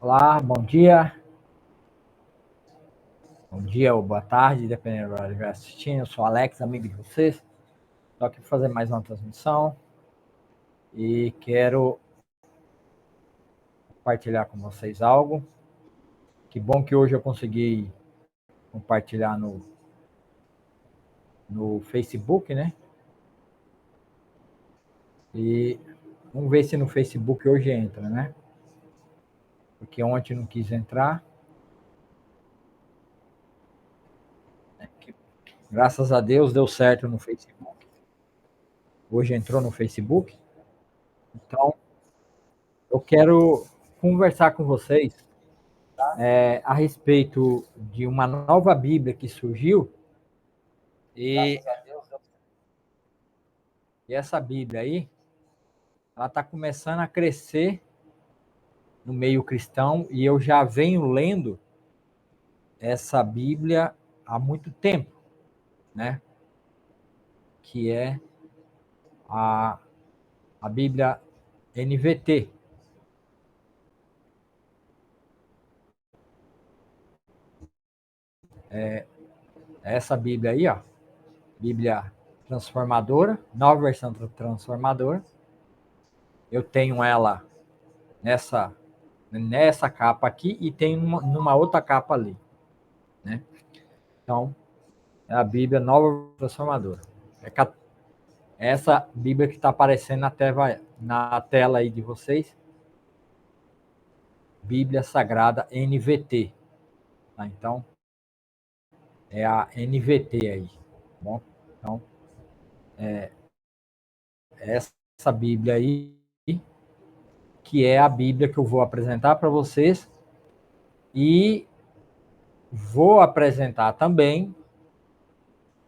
Olá, bom dia. Bom dia ou boa tarde, dependendo do horário que estiver assistindo. Eu sou Alex, amigo de vocês. Estou aqui para fazer mais uma transmissão e quero compartilhar com vocês algo. Que bom que hoje eu consegui compartilhar no Facebook, né? E vamos ver se no Facebook hoje entra, né? Porque ontem não quis entrar. Graças a Deus deu certo no Facebook. Hoje entrou no Facebook. Então, eu quero conversar com vocês a respeito de uma nova Bíblia que surgiu. E essa Bíblia aí, ela está começando a crescer no meio cristão e eu já venho lendo essa Bíblia há muito tempo, né? Que é a Bíblia NVT. Essa Bíblia aí, ó, Bíblia transformadora, nova versão transformadora. Eu tenho ela nessa capa aqui e tenho numa outra capa ali, né? Então, é a Bíblia nova transformadora. Essa Bíblia que está aparecendo na tela aí de vocês, Bíblia Sagrada NVT. Tá? Então, é a NVT aí. Tá bom? Então, essa Bíblia aí, que é a Bíblia que eu vou apresentar para vocês e vou apresentar também,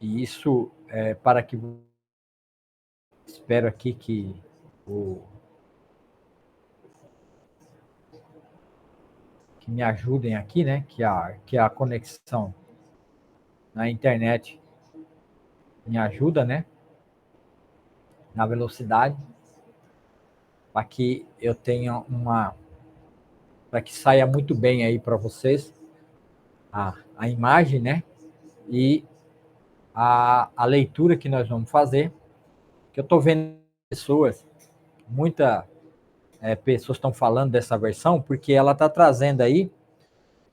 e isso é para que espero aqui que que me ajudem aqui, né? Que a conexão na internet me ajuda, né? Na velocidade, para que eu tenha para que saia muito bem aí para vocês a imagem, né? E a leitura que nós vamos fazer, que eu estou vendo muitas pessoas estão falando dessa versão, porque ela está trazendo aí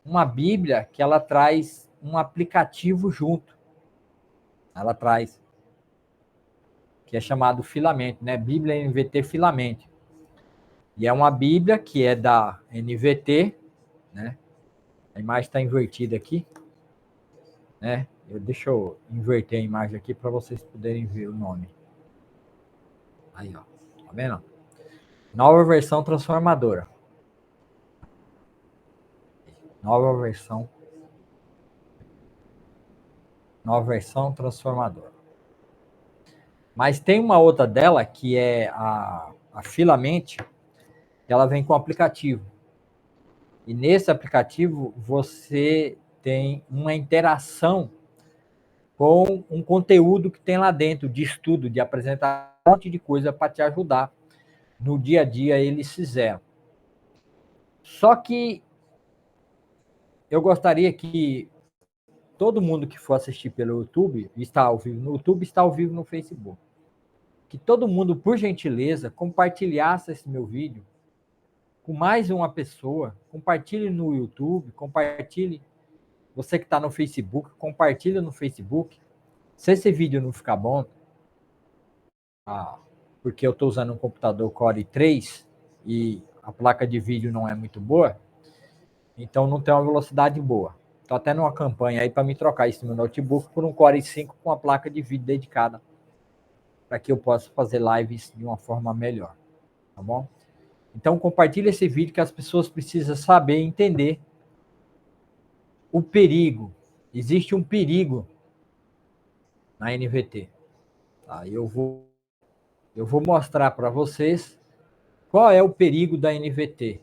uma Bíblia que ela traz um aplicativo junto. Ela traz, que é chamado Filamento, né? Bíblia NVT Filamento. E é uma Bíblia que é da NVT, né? A imagem está invertida aqui, né? Deixa eu inverter a imagem aqui para vocês poderem ver o nome. Aí, ó. Tá vendo? Nova versão transformadora. Nova versão transformadora. Mas tem uma outra dela que é a Filamente, que ela vem com aplicativo. E nesse aplicativo você tem uma interação com um conteúdo que tem lá dentro de estudo, de apresentar um monte de coisa para te ajudar no dia a dia eles fizeram. Só que eu gostaria que todo mundo que for assistir pelo YouTube, está ao vivo no YouTube, está ao vivo no Facebook, que todo mundo, por gentileza, compartilhasse esse meu vídeo com mais uma pessoa, compartilhe no YouTube, compartilhe, você que está no Facebook, compartilha no Facebook. Se esse vídeo não ficar bom, porque eu estou usando um computador Core 3 e a placa de vídeo não é muito boa, então não tem uma velocidade boa. Estou até numa campanha aí para me trocar esse meu notebook por um Core i5 com uma placa de vídeo dedicada para que eu possa fazer lives de uma forma melhor, tá bom? Então compartilhe esse vídeo que as pessoas precisam saber e entender o perigo. Existe um perigo na NVT. Tá? Eu vou mostrar para vocês qual é o perigo da NVT.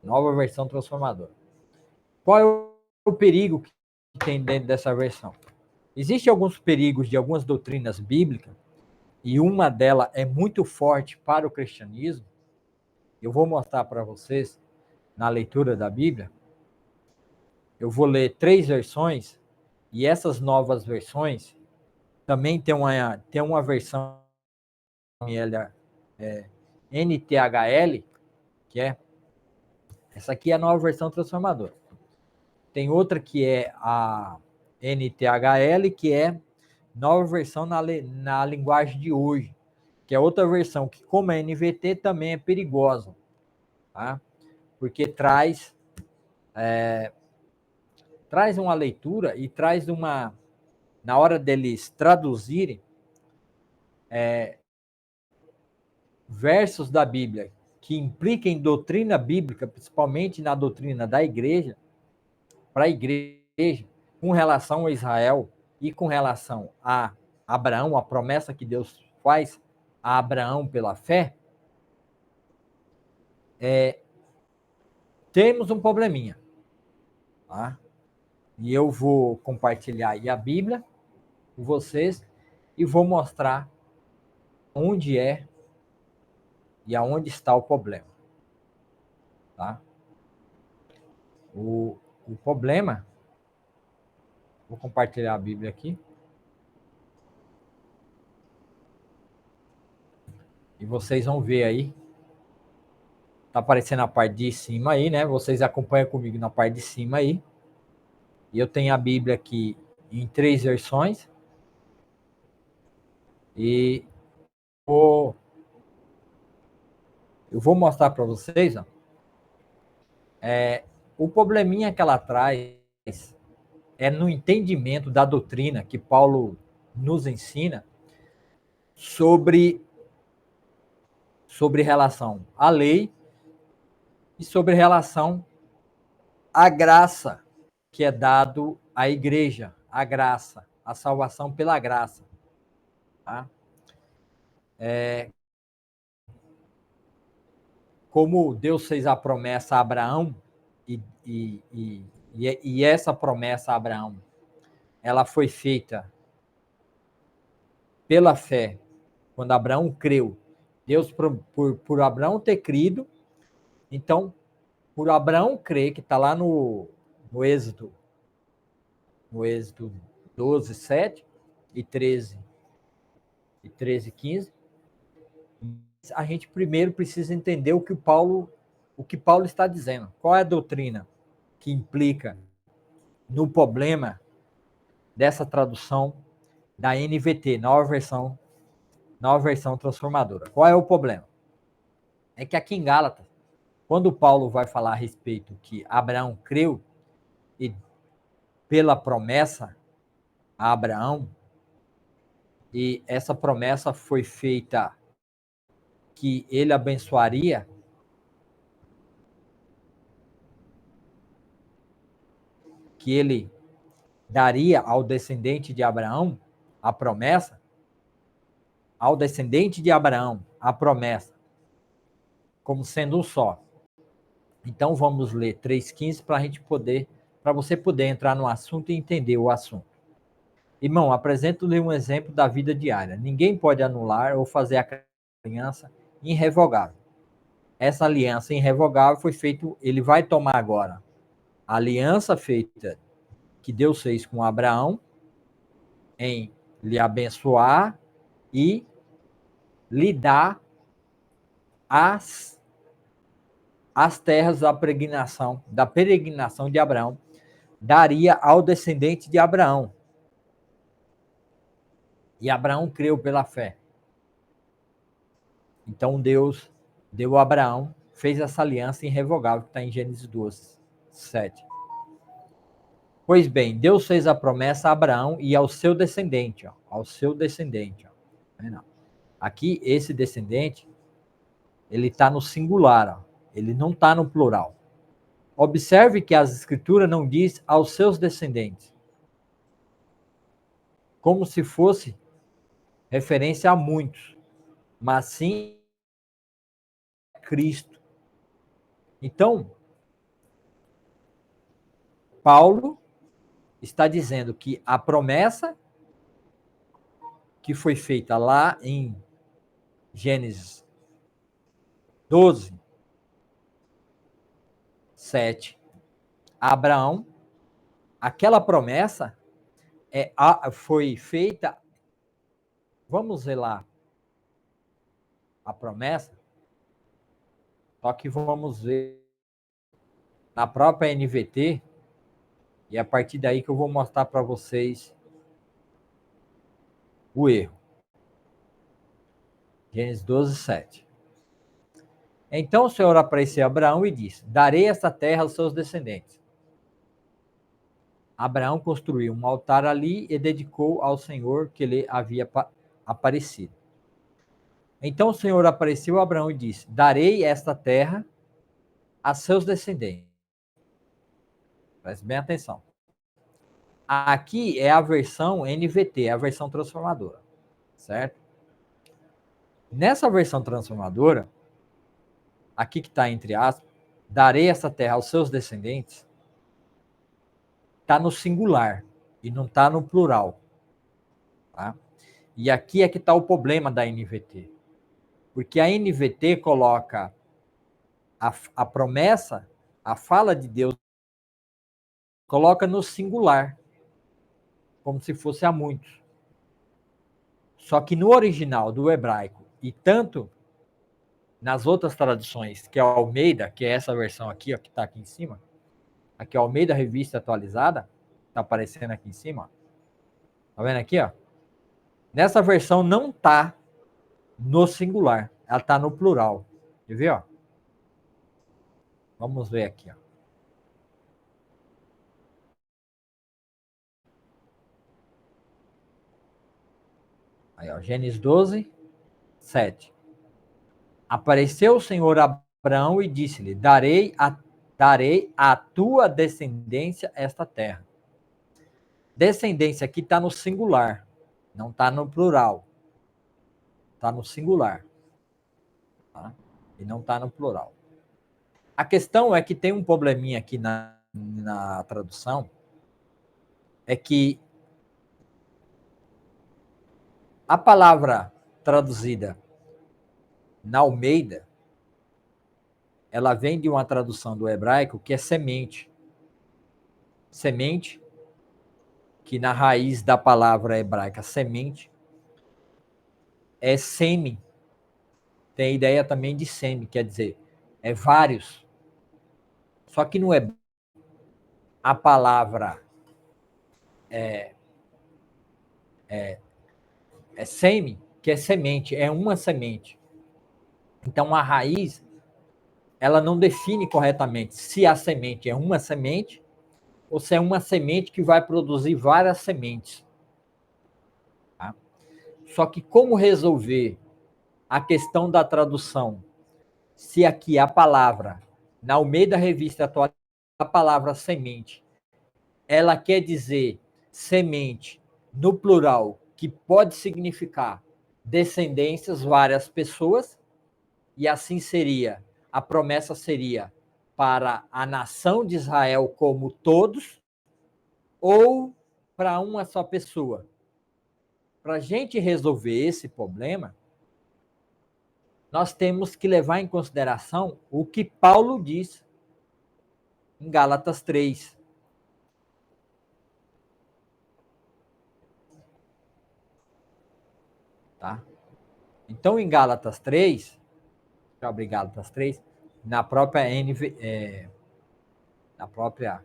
Nova versão transformadora. Qual é o perigo que tem dentro dessa versão? Existem alguns perigos de algumas doutrinas bíblicas, e uma delas é muito forte para o cristianismo. Eu vou mostrar para vocês na leitura da Bíblia, eu vou ler 3 versões, e essas novas versões também tem uma versão NTHL, que é essa aqui é a nova versão transformadora. Tem outra que é a NTHL, que é nova versão na linguagem de hoje, que é outra versão que, como é NVT, também é perigosa, tá? Porque traz uma leitura e traz na hora deles traduzirem, versos da Bíblia que impliquem doutrina bíblica, principalmente na doutrina da igreja, para a igreja, com relação a Israel e com relação a Abraão, a promessa que Deus faz a Abraão pela fé, temos um probleminha, tá? E eu vou compartilhar aí a Bíblia com vocês e vou mostrar onde é e aonde está o problema, tá? O problema, vou compartilhar a Bíblia aqui, e vocês vão ver aí, tá aparecendo a parte de cima aí, né? Vocês acompanham comigo na parte de cima aí, e eu tenho a Bíblia aqui em 3 versões, e eu vou mostrar para vocês, ó, o probleminha que ela traz é no entendimento da doutrina que Paulo nos ensina sobre relação à lei e sobre relação à graça que é dado à igreja, a graça, a salvação pela graça. Tá? Como Deus fez a promessa a Abraão, e essa promessa a Abraão, ela foi feita pela fé, quando Abraão creu. Deus, por Abraão ter crido, então, por Abraão crer, que está lá no Êxodo 12, 7 e 13, 15, a gente primeiro precisa entender o que Paulo está dizendo. Qual é a doutrina que implica no problema dessa tradução da NVT, nova versão transformadora? Qual é o problema? É que aqui em Gálatas, quando Paulo vai falar a respeito que Abraão creu e pela promessa a Abraão, e essa promessa foi feita que ele abençoaria que ele daria ao descendente de Abraão a promessa, ao descendente de Abraão a promessa, como sendo um só. Então vamos ler 3,15 para você poder entrar no assunto e entender o assunto. Irmão, apresento-lhe um exemplo da vida diária. Ninguém pode anular ou fazer a aliança irrevogável. Essa aliança irrevogável foi feita, ele vai tomar agora a aliança feita que Deus fez com Abraão em lhe abençoar e lhe dar as terras da peregrinação de Abraão, daria ao descendente de Abraão. E Abraão creu pela fé. Então Deus deu a Abraão, fez essa aliança irrevogável, que está em Gênesis 12, 7. Pois bem, Deus fez a promessa a Abraão e ao seu descendente. Ao seu descendente. Aqui, esse descendente, ele está no singular, ele não está no plural. Observe que as escrituras não diz aos seus descendentes, como se fosse referência a muitos, mas sim a Cristo. Então, Paulo está dizendo que a promessa que foi feita lá em Gênesis 12, 7, Abraão, aquela promessa foi feita. Vamos ver lá a promessa, só que vamos ver na própria NVT, e é a partir daí que eu vou mostrar para vocês o erro. Gênesis 12, 7. Então o Senhor apareceu a Abraão e disse: darei esta terra aos seus descendentes. Abraão construiu um altar ali e dedicou ao Senhor que lhe havia aparecido. Então o Senhor apareceu a Abraão e disse: darei esta terra a seus descendentes. Preste bem atenção. Aqui é a versão NVT, a versão transformadora, certo? Nessa versão transformadora, aqui que está entre aspas, darei essa terra aos seus descendentes, está no singular e não está no plural. Tá? E aqui é que está o problema da NVT. Porque a NVT coloca a promessa, a fala de Deus, coloca no singular, como se fosse a muitos. Só que no original do hebraico, e tanto nas outras traduções, que é a Almeida, que é essa versão aqui, ó, que está aqui em cima, aqui é a Almeida Revista Atualizada, está aparecendo aqui em cima, ó. Tá vendo aqui, ó? Nessa versão não está no singular, ela está no plural. Quer ver, ó? Vamos ver aqui, ó. Aí, ó, Gênesis 12, 7. Apareceu o Senhor a Abraão e disse-lhe: darei a tua descendência esta terra. Descendência aqui está no singular, não está no plural. Está no singular. Tá? E não está no plural. A questão é que tem um probleminha aqui na tradução, é que a palavra traduzida na Almeida, ela vem de uma tradução do hebraico que é semente. Semente, que na raiz da palavra hebraica semente, é seme. Tem a ideia também de seme, quer dizer, é vários. Só que não é a palavra é seme, que é semente, é uma semente. Então a raiz, ela não define corretamente se a semente é uma semente ou se é uma semente que vai produzir várias sementes. Tá? Só que como resolver a questão da tradução, se aqui a palavra, na Almeida Revista Atual, a palavra semente, ela quer dizer semente no plural, que pode significar descendências, várias pessoas, e assim seria, a promessa seria para a nação de Israel como todos, ou para uma só pessoa. Para a gente resolver esse problema, nós temos que levar em consideração o que Paulo diz em Gálatas 3. Tá? Então, em Gálatas 3, deixa eu abrir Gálatas 3, na própria na própria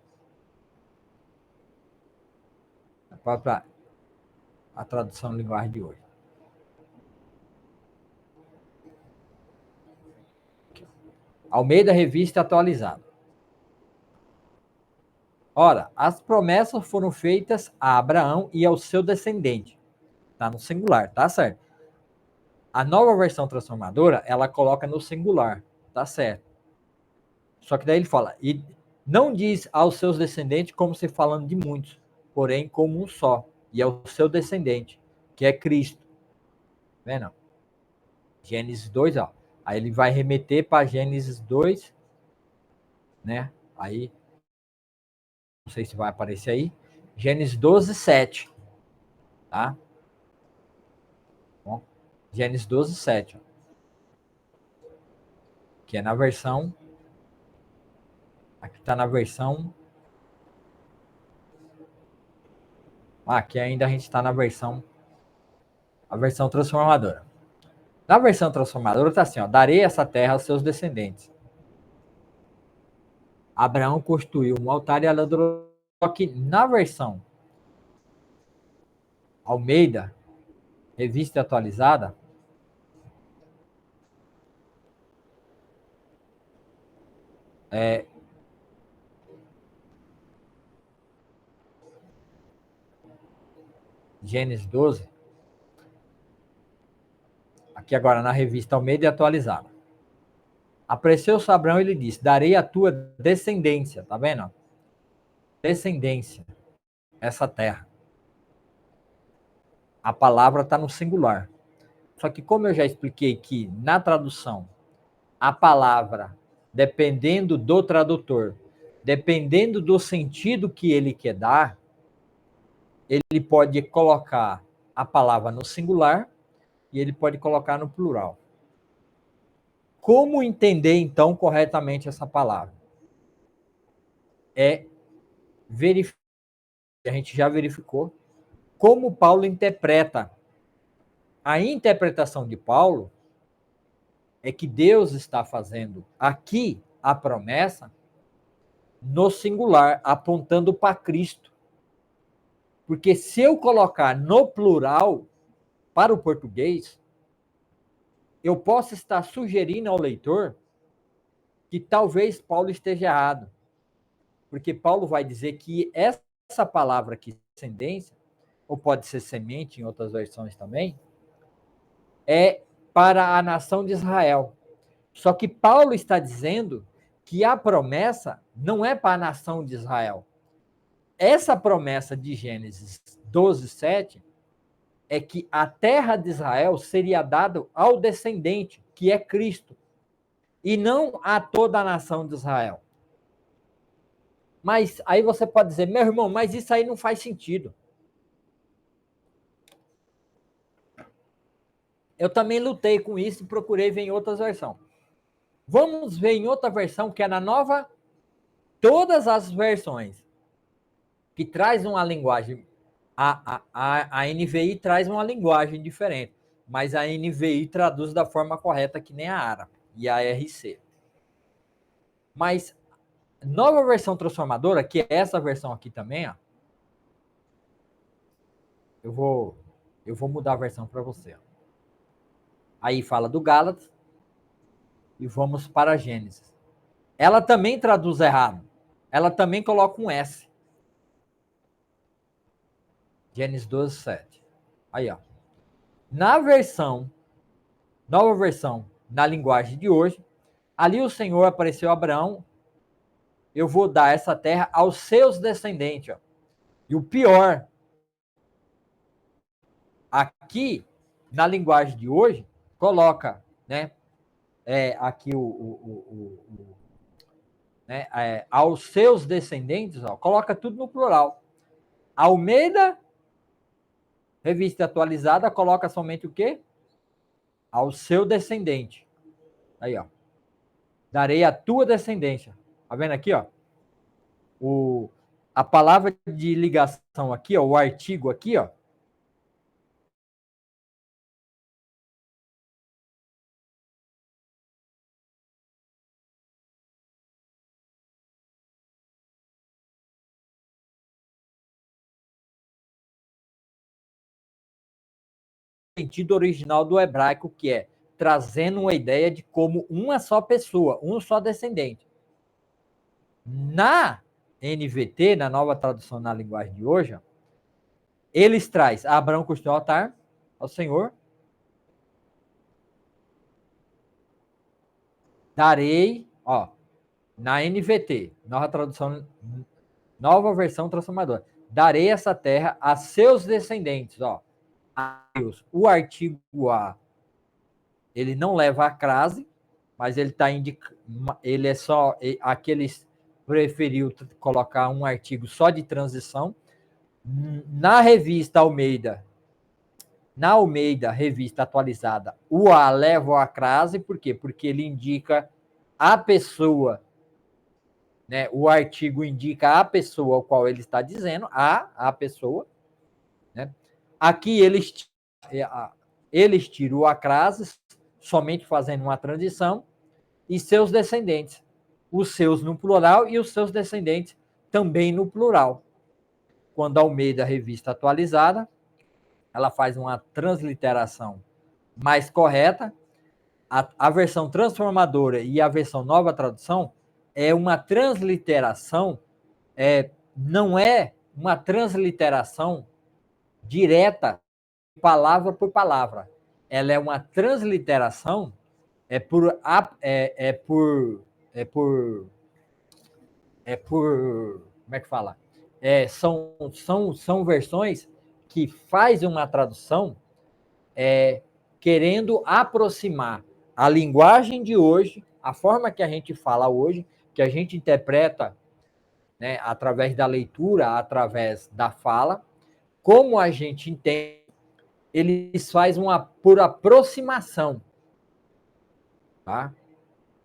a tradução de linguagem de hoje. Almeida Revista Atualizada. Ora, as promessas foram feitas a Abraão e ao seu descendente. Tá no singular, tá certo? A nova versão transformadora, ela coloca no singular, tá certo? Só que daí ele fala, e não diz aos seus descendentes como se falando de muitos, porém como um só, e ao seu descendente, que é Cristo. Vendo? Gênesis 2, ó. Aí ele vai remeter para Gênesis 2, né? Aí, não sei se vai aparecer aí. Gênesis 12, 7. Tá? Bom, Gênesis 12, 7. Ó, que é na versão Aqui está na versão... aqui ainda a gente está na versão... A versão transformadora. Na versão transformadora está assim, ó, darei essa terra aos seus descendentes. Abraão construiu um altar e ela adorou. Só que na versão Almeida, revista atualizada, Gênesis 12, aqui agora na revista Almeida atualizada. Apareceu-se Abraão e lhe disse, darei a tua descendência, tá vendo? Descendência, essa terra. A palavra está no singular. Só que como eu já expliquei que na tradução, a palavra, dependendo do tradutor, dependendo do sentido que ele quer dar, ele pode colocar a palavra no singular e ele pode colocar no plural. Como entender, então, corretamente essa palavra? É verificar, a gente já verificou, como Paulo interpreta. A interpretação de Paulo é que Deus está fazendo aqui a promessa no singular, apontando para Cristo. Porque se eu colocar no plural, para o português, eu posso estar sugerindo ao leitor que talvez Paulo esteja errado. Porque Paulo vai dizer que essa palavra aqui, descendência, ou pode ser semente em outras versões também, é para a nação de Israel. Só que Paulo está dizendo que a promessa não é para a nação de Israel. Essa promessa de Gênesis 12, 7, é que a terra de Israel seria dada ao descendente, que é Cristo, e não a toda a nação de Israel. Mas aí você pode dizer, meu irmão, mas isso aí não faz sentido. Eu também lutei com isso e procurei ver em outras versões. Vamos ver em outra versão, que é na nova, todas as versões, que traz uma linguagem, a NVI traz uma linguagem diferente, mas a NVI traduz da forma correta, que nem a ARA e a RC. Mas nova versão transformadora, que é essa versão aqui também, ó, eu vou mudar a versão para você. Ó. Aí fala do Gálatas e vamos para a Gênesis. Ela também traduz errado. Ela também coloca um S. Gênesis 12, 7. Aí, ó. Na versão, nova versão, na linguagem de hoje, ali o Senhor apareceu a Abraão, eu vou dar essa terra aos seus descendentes. Ó. E o pior, aqui, na linguagem de hoje, coloca, né, aqui né, aos seus descendentes, ó, coloca tudo no plural. Almeida, revista atualizada, coloca somente o quê? Ao seu descendente. Aí, ó. Darei a tua descendência. Tá vendo aqui, ó? A palavra de ligação aqui, ó, o artigo aqui, ó. Sentido original do hebraico, que é trazendo uma ideia de como uma só pessoa, um só descendente. Na NVT, na nova tradução na linguagem de hoje, ó, eles traz Abraão construiu o altar ao Senhor, darei, ó, na NVT, nova tradução, nova versão transformadora, darei essa terra a seus descendentes, ó, a Deus. O artigo A, ele não leva a crase, mas ele está indicando, ele é só, aqueles preferiu colocar um artigo só de transição. Na revista Almeida, na Almeida, revista atualizada, o A leva a crase, por quê? Porque ele indica a pessoa né? O artigo indica a pessoa ao qual ele está dizendo, a pessoa, né? Aqui eles tiram o acrases, somente fazendo uma transição, e seus descendentes. Os seus no plural e os seus descendentes também no plural. Quando a Almeida Revista Atualizada, ela faz uma transliteração mais correta. A versão transformadora e a versão nova tradução é uma transliteração, não é uma transliteração direta, palavra por palavra. Ela é uma transliteração como é que fala? São versões que faz uma tradução querendo aproximar a linguagem de hoje, a forma que a gente fala hoje, que a gente interpreta, né, através da leitura, através da fala, como a gente entende, eles fazem por aproximação, tá?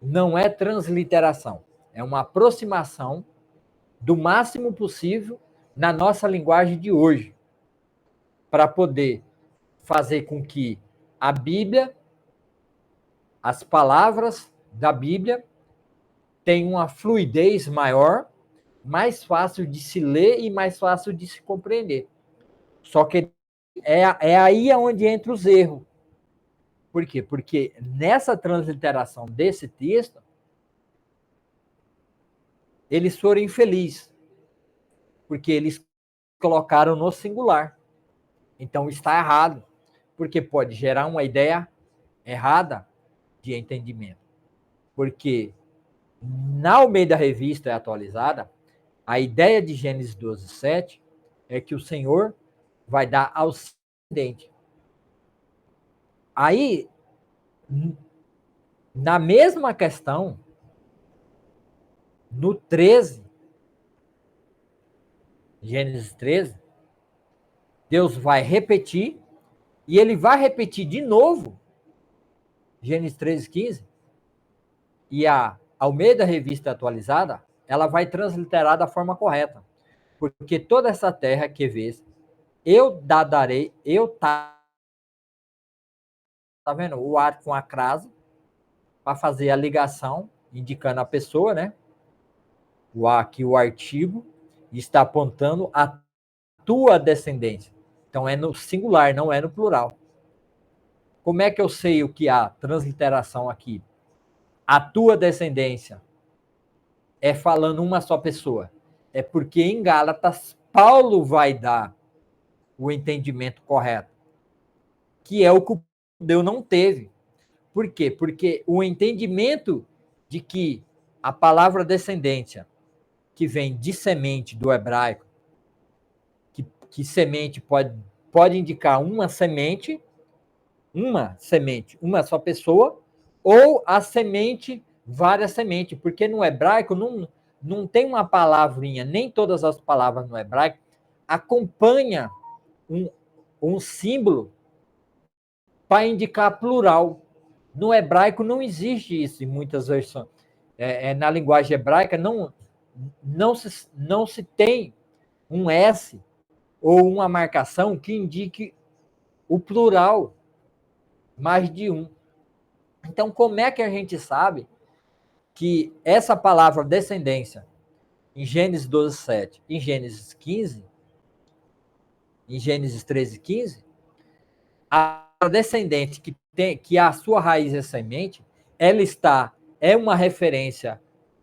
Não é transliteração, é uma aproximação do máximo possível na nossa linguagem de hoje, para poder fazer com que a Bíblia, as palavras da Bíblia, tenham uma fluidez maior, mais fácil de se ler e mais fácil de se compreender. Só que é aí onde entra os erros. Por quê? Porque nessa transliteração desse texto, eles foram infelizes, porque eles colocaram no singular. Então está errado, porque pode gerar uma ideia errada de entendimento. Porque na Almeida Revista Atualizada, a ideia de Gênesis 12:7 é que o Senhor vai dar ao descendente. Aí, na mesma questão, no 13, Gênesis 13, Deus vai repetir, e ele vai repetir de novo, Gênesis 13:15, e a Almeida Revista Atualizada, ela vai transliterar da forma correta. Porque toda essa terra que vês, eu darei, tá vendo? O ar com a crase, para fazer a ligação, indicando a pessoa, né? Aqui o artigo está apontando a tua descendência. Então é no singular, não é no plural. Como é que eu sei o que há transliteração aqui? A tua descendência é falando uma só pessoa. É porque em Gálatas, Paulo vai dar o entendimento correto, que é o que o judeu não teve. Por quê? Porque o entendimento de que a palavra descendência, que vem de semente do hebraico, que semente pode indicar uma semente, uma só pessoa, ou a semente, várias sementes, porque no hebraico não tem uma palavrinha, nem todas as palavras no hebraico acompanham um símbolo para indicar plural. No hebraico não existe isso em muitas versões. Na linguagem hebraica não se tem um S ou uma marcação que indique o plural, mais de um. Então, como é que a gente sabe que essa palavra descendência, em Gênesis 12:7, em Gênesis 15, em Gênesis 13:15, a descendente que a sua raiz é semente, ela é uma referência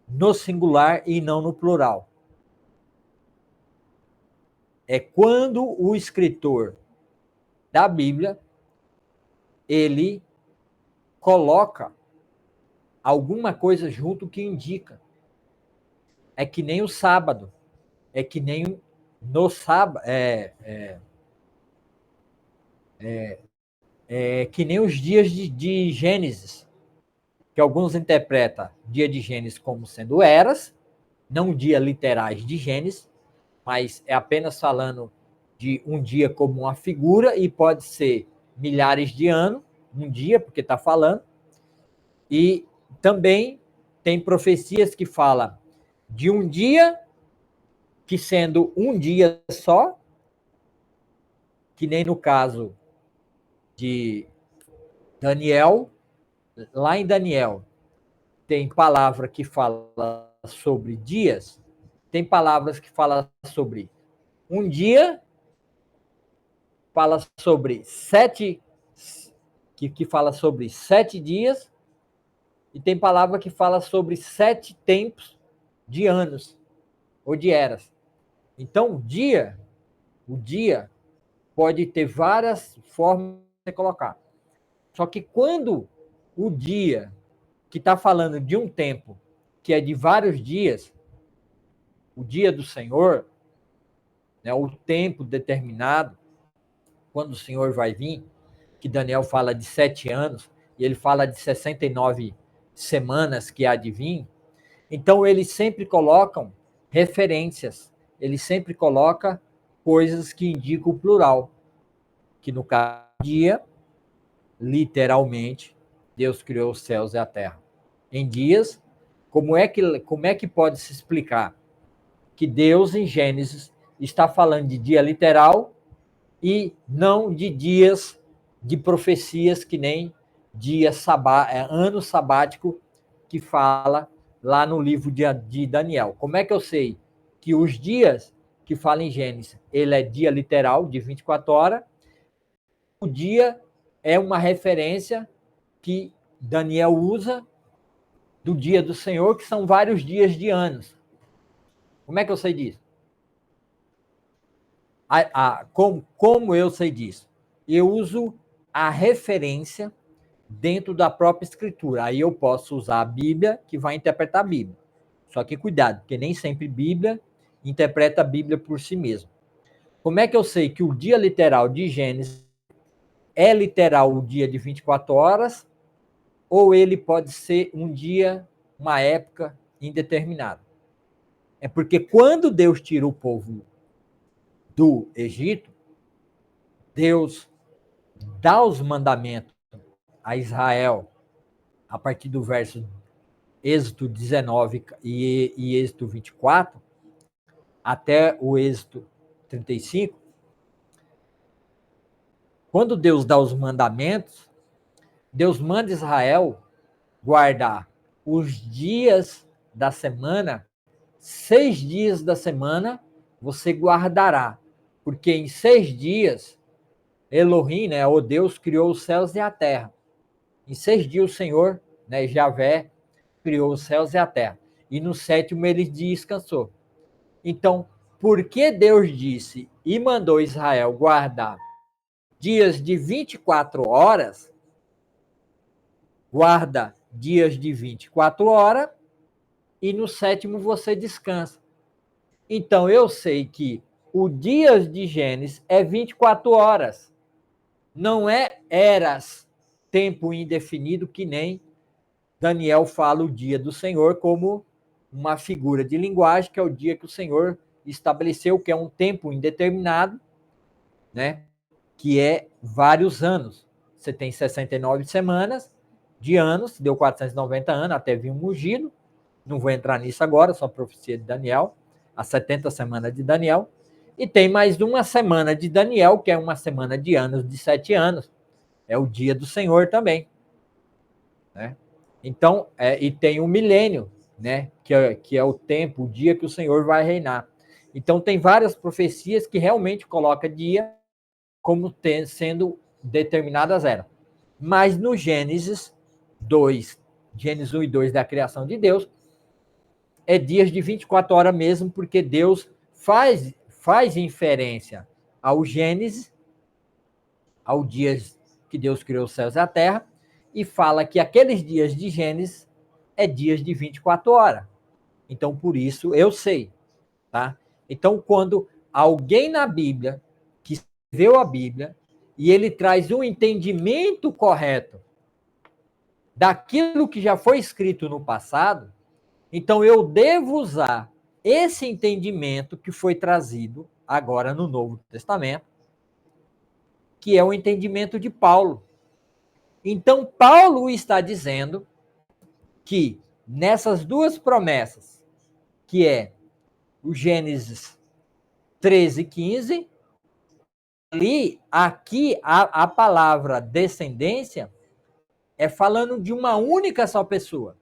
no singular e não no plural. É quando o escritor da Bíblia, ele coloca alguma coisa junto que indica. É que nem o sábado, é que nem no sábado, que nem os dias de Gênesis, que alguns interpretam dia de Gênesis como sendo eras, não dia literais de Gênesis, mas é apenas falando de um dia como uma figura, e pode ser milhares de anos, um dia, porque está falando. E também tem profecias que falam de um dia, que sendo um dia só, que nem no caso de Daniel, lá em Daniel, tem palavra que fala sobre dias, tem palavras que falam sobre um dia, fala sobre que fala sobre 7 dias, e tem palavra que fala sobre 7 tempos de anos ou de eras. Então, o dia pode ter várias formas de você colocar. Só que quando o dia que está falando de um tempo que é de vários dias, o dia do Senhor, né, o tempo determinado, quando o Senhor vai vir, que Daniel fala de 7 anos, e ele fala de 69 semanas que há de vir, então eles sempre colocam referências, eles sempre colocam coisas que indicam o plural, que no caso dia, literalmente, Deus criou os céus e a terra. Em dias, como é que pode se explicar que Deus, em Gênesis, está falando de dia literal e não de dias de profecias, que nem ano sabático, que fala lá no livro de Daniel. Como é que eu sei que os dias que fala em Gênesis, ele é dia literal, de 24 horas, o dia é uma referência que Daniel usa do dia do Senhor, que são vários dias de anos. Como é que eu sei disso? Como eu sei disso? Eu uso a referência dentro da própria escritura. Aí eu posso usar a Bíblia, que vai interpretar a Bíblia. Só que cuidado, porque nem sempre Bíblia interpreta a Bíblia por si mesmo. Como é que eu sei que o dia literal de Gênesis é literal o dia de 24 horas, ou ele pode ser um dia, uma época indeterminada? É porque quando Deus tira o povo do Egito, Deus dá os mandamentos a Israel a partir do verso Êxodo 19 e Êxodo 24, até o Êxodo 35. Quando Deus dá os mandamentos, Deus manda Israel guardar os dias da semana, 6 dias da semana você guardará, porque em 6 dias Elohim, né, o Deus, criou os céus e a terra. Em 6 dias o Senhor, né, Javé, criou os céus e a terra. E no 7º ele descansou. Então, por que Deus disse e mandou Israel guardar dias de 24 horas, guarda dias de 24 horas, e no 7º você descansa. Então, eu sei que o dias de Gênesis é 24 horas. Não é eras, tempo indefinido, que nem Daniel fala o dia do Senhor como uma figura de linguagem, que é o dia que o Senhor estabeleceu, que é um tempo indeterminado, né? Que é vários anos. Você tem 69 semanas de anos, deu 490 anos, até vir um ungido. Não vou entrar nisso agora, só a profecia de Daniel, as 70 semanas de Daniel. E tem mais uma semana de Daniel, que é uma semana de anos, de 7 anos. É o dia do Senhor também, né? Então, e tem o milênio, né? Que é o tempo, o dia que o Senhor vai reinar. Então, tem várias profecias que realmente colocam dia como sendo determinadas eras. Mas no Gênesis 2, Gênesis 1 e 2 da criação de Deus, é dias de 24 horas mesmo, porque Deus faz inferência ao Gênesis, ao dias que Deus criou os céus e a terra, e fala que aqueles dias de Gênesis é dias de 24 horas. Então, por isso, eu sei, tá? Então, quando alguém na Bíblia, que escreveu a Bíblia, e ele traz um entendimento correto daquilo que já foi escrito no passado, então eu devo usar esse entendimento que foi trazido agora no Novo Testamento, que é o entendimento de Paulo. Então, Paulo está dizendo que nessas duas promessas, que é o Gênesis 13, 15. Aqui, a palavra descendência é falando de uma única só pessoa,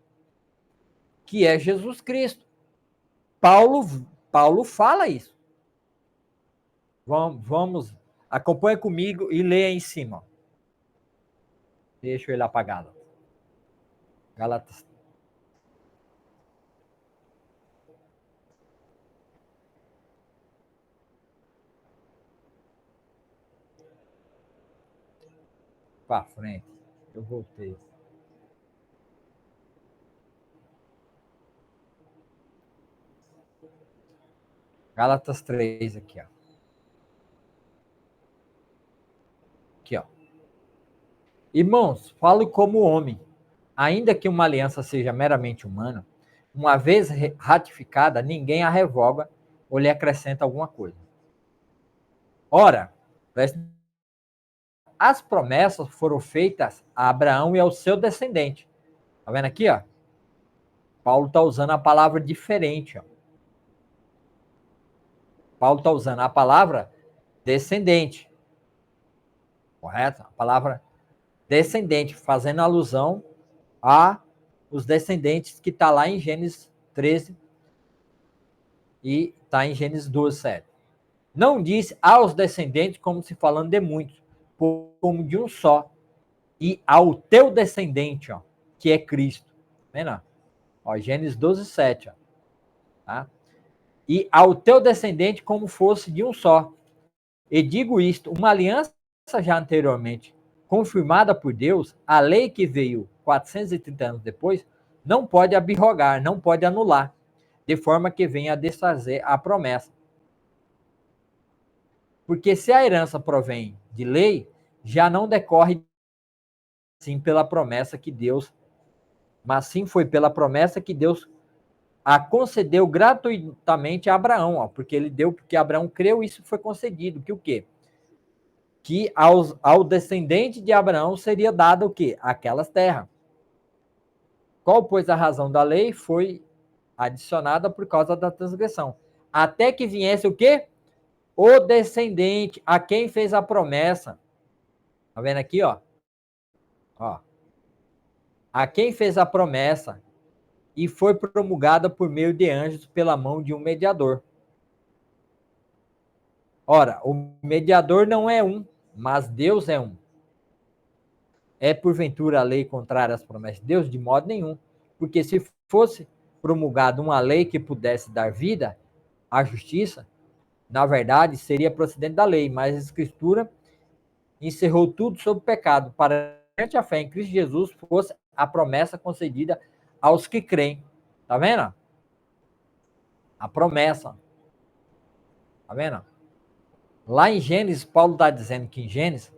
que é Jesus Cristo. Paulo fala isso. Vamos, acompanha comigo e leia em cima. Deixa ele apagado. Gálatas. Para frente. Eu voltei. Gálatas 3 aqui, ó. Aqui, ó. Irmãos, falo como homem. Ainda que uma aliança seja meramente humana, uma vez ratificada, ninguém a revoga ou lhe acrescenta alguma coisa. Ora, as promessas foram feitas a Abraão e ao seu descendente. Tá vendo aqui, ó? Paulo está usando a palavra diferente, ó. Paulo está usando a palavra descendente. Correto? A palavra descendente, fazendo alusão a os descendentes que está lá em Gênesis 13 e está em Gênesis 12, 7. Não diz aos descendentes como se falando de muitos, como de um só. E ao teu descendente, ó, que é Cristo. Vendo? Ó, Gênesis 12, 7. Ó, tá? E ao teu descendente como fosse de um só. E digo isto, uma aliança já anteriormente confirmada por Deus, a lei que veio 430 anos depois, não pode abrogar, não pode anular, de forma que venha a desfazer a promessa. Porque se a herança provém de lei, já não decorre sim pela promessa que Deus, mas sim foi pela promessa que Deus a concedeu gratuitamente a Abraão, ó, porque ele deu, porque Abraão creu, isso foi concedido. Que o quê? Que ao descendente de Abraão seria dado o quê? Aquelas terras. Qual, pois, a razão da lei? Foi adicionada por causa da transgressão. Até que viesse o quê? O descendente, a quem fez a promessa. Tá vendo aqui, ó? Ó. A quem fez a promessa e foi promulgada por meio de anjos pela mão de um mediador. Ora, o mediador não é um, mas Deus é um. É porventura a lei contrária às promessas de Deus? De modo nenhum. Porque se fosse promulgada uma lei que pudesse dar vida à justiça, na verdade seria procedente da lei, mas a Escritura encerrou tudo sob o pecado, para que a fé em Cristo Jesus fosse a promessa concedida aos que creem. Tá vendo? A promessa. Tá vendo? Lá em Gênesis, Paulo está dizendo que em Gênesis,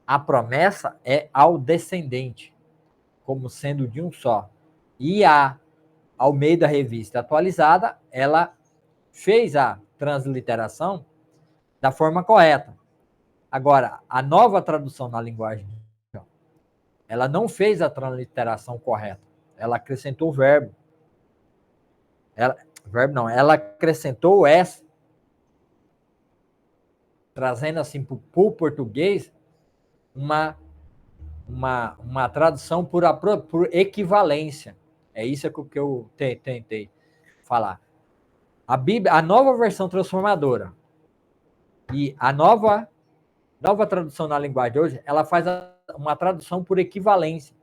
a promessa é ao descendente, como sendo de um só. E a Almeida Revista Atualizada, ela fez a transliteração da forma correta. Agora, a nova tradução na linguagem, ela não fez a transliteração correta. Ela acrescentou o verbo. Ela acrescentou o S, trazendo assim para o português uma tradução por equivalência. É isso que eu tentei falar. A Bíblia, a nova versão transformadora e a nova tradução na linguagem de hoje, ela faz uma tradução por equivalência.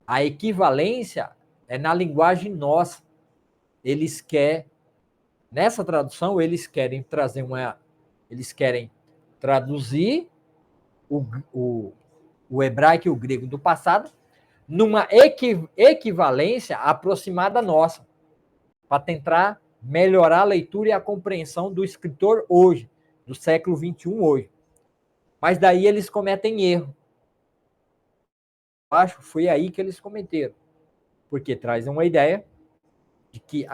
A equivalência é na linguagem nossa. Eles querem, nessa tradução, eles querem traduzir o hebraico e o grego do passado numa equivalência aproximada nossa, para tentar melhorar a leitura e a compreensão do escritor hoje, do século XXI hoje. Mas daí eles cometem erro. Eu acho que foi aí que eles cometeram. Porque traz uma ideia de que,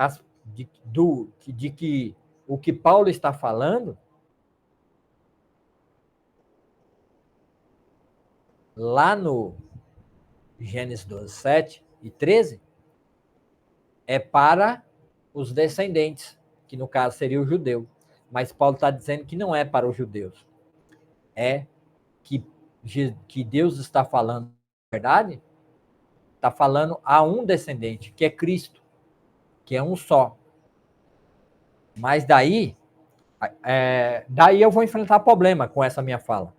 de que o que Paulo está falando lá no Gênesis 12, 7 e 13 é para os descendentes, que no caso seria o judeu. Mas Paulo está dizendo que não é para os judeus. É que Deus está falando, na verdade, está falando a um descendente, que é Cristo, que é um só. Mas daí eu vou enfrentar problema com essa minha fala.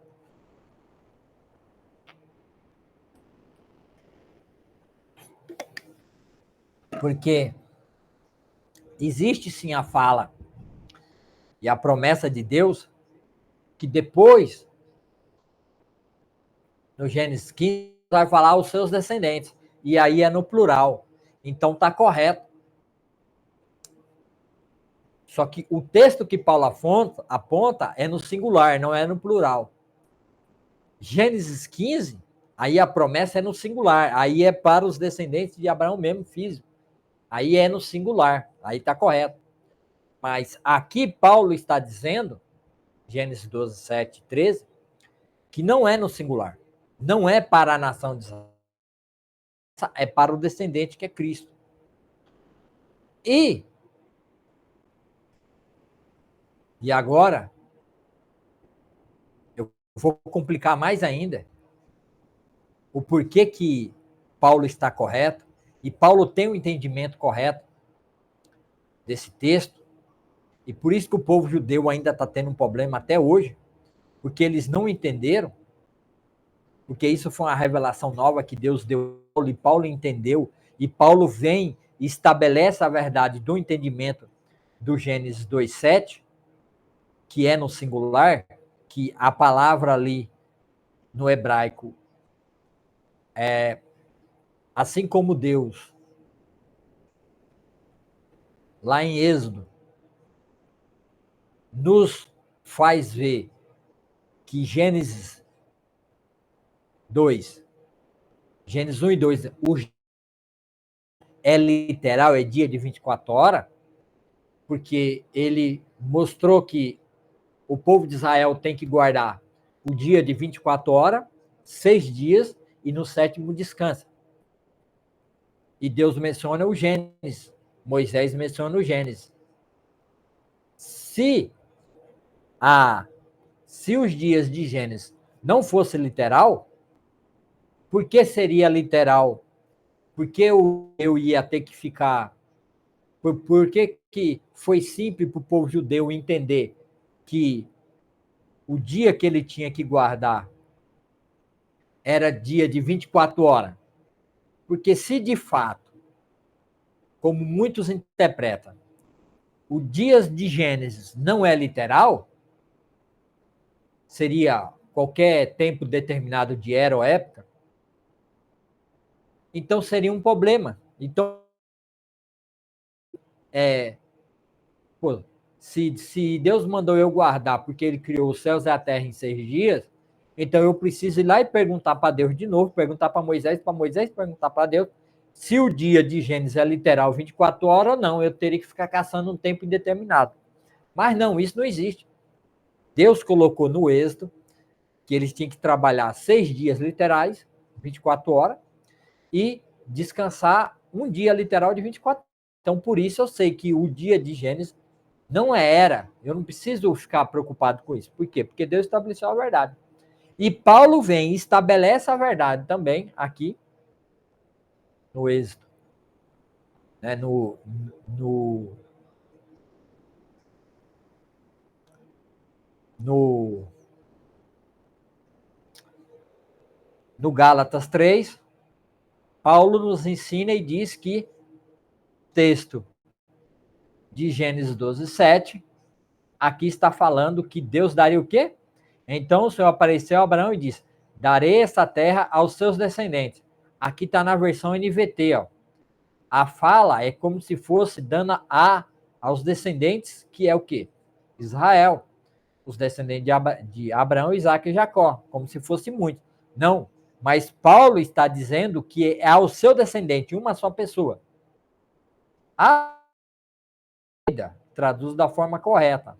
Porque existe sim a fala e a promessa de Deus que depois, no Gênesis 15, vai falar os seus descendentes. E aí é no plural. Então está correto. Só que o texto que Paulo aponta é no singular, não é no plural. Gênesis 15, aí a promessa é no singular. Aí é para os descendentes de Abraão mesmo, físico. Aí é no singular. Aí está correto. Mas aqui Paulo está dizendo, Gênesis 12, 7, 13, que não é no singular. Não é para a nação de Israel. É para o descendente que é Cristo. E agora, eu vou complicar mais ainda o porquê que Paulo está correto, e Paulo tem o entendimento correto desse texto, e por isso que o povo judeu ainda está tendo um problema até hoje, porque eles não entenderam, porque isso foi uma revelação nova que Deus deu, e Paulo entendeu, e Paulo vem e estabelece a verdade do entendimento do Gênesis 2:7, que é no singular, que a palavra ali no hebraico assim como Deus, lá em Êxodo, nos faz ver que Gênesis 2, Gênesis 1 e 2, é literal, é dia de 24 horas, porque ele mostrou que o povo de Israel tem que guardar o dia de 24 horas, 6 dias, e no sétimo descansa. E Deus menciona o Gênesis, Moisés menciona o Gênesis. Se os dias de Gênesis não fosse literal, por que seria literal? Por que eu ia ter que ficar... Por que foi simples para o povo judeu entender que o dia que ele tinha que guardar era dia de 24 horas? Porque se de fato, como muitos interpretam, o dia de Gênesis não é literal, seria qualquer tempo determinado de era ou época, então seria um problema. Então, pô, se Deus mandou eu guardar porque ele criou os céus e a terra em 6 dias, então eu preciso ir lá e perguntar para Deus de novo, perguntar para Moisés perguntar para Deus se o dia de Gênesis é literal 24 horas ou não. Eu teria que ficar caçando um tempo indeterminado. Mas não, isso não existe. Deus colocou no Êxodo que eles tinham que trabalhar 6 dias literais, 24 horas, e descansar um dia literal de 24 horas. Então, por isso eu sei que o dia de Gênesis não era. Eu não preciso ficar preocupado com isso. Por quê? Porque Deus estabeleceu a verdade. E Paulo vem e estabelece a verdade também aqui no Êxodo. Né? No Gálatas 3, Paulo nos ensina e diz que texto de Gênesis 12, 7, aqui está falando que Deus daria o quê? Então o Senhor apareceu a Abraão e disse: darei essa terra aos seus descendentes. Aqui está na versão NVT, ó. A fala é como se fosse dando aos descendentes, que é o quê? Israel. Os descendentes de Abraão, Isaac e Jacó, como se fosse muito. Não, mas Paulo está dizendo que é ao seu descendente, uma só pessoa. A traduz da forma correta.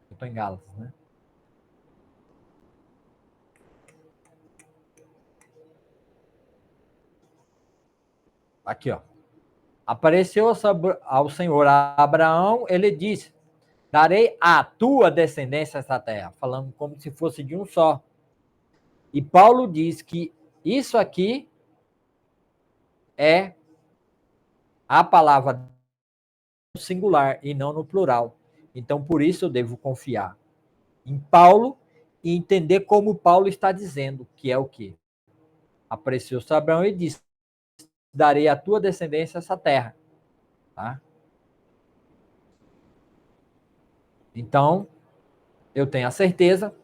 Eu estou em Gálatas, né? Aqui, ó. Apareceu ao Senhor a Abraão, ele disse: darei à tua descendência essa terra, falando como se fosse de um só. E Paulo diz que isso aqui é a palavra no singular e não no plural. Então, por isso eu devo confiar em Paulo e entender como Paulo está dizendo, que é o quê? Apareceu-se a Abraão e disse: darei à tua descendência essa terra. Tá? Então, eu tenho a certeza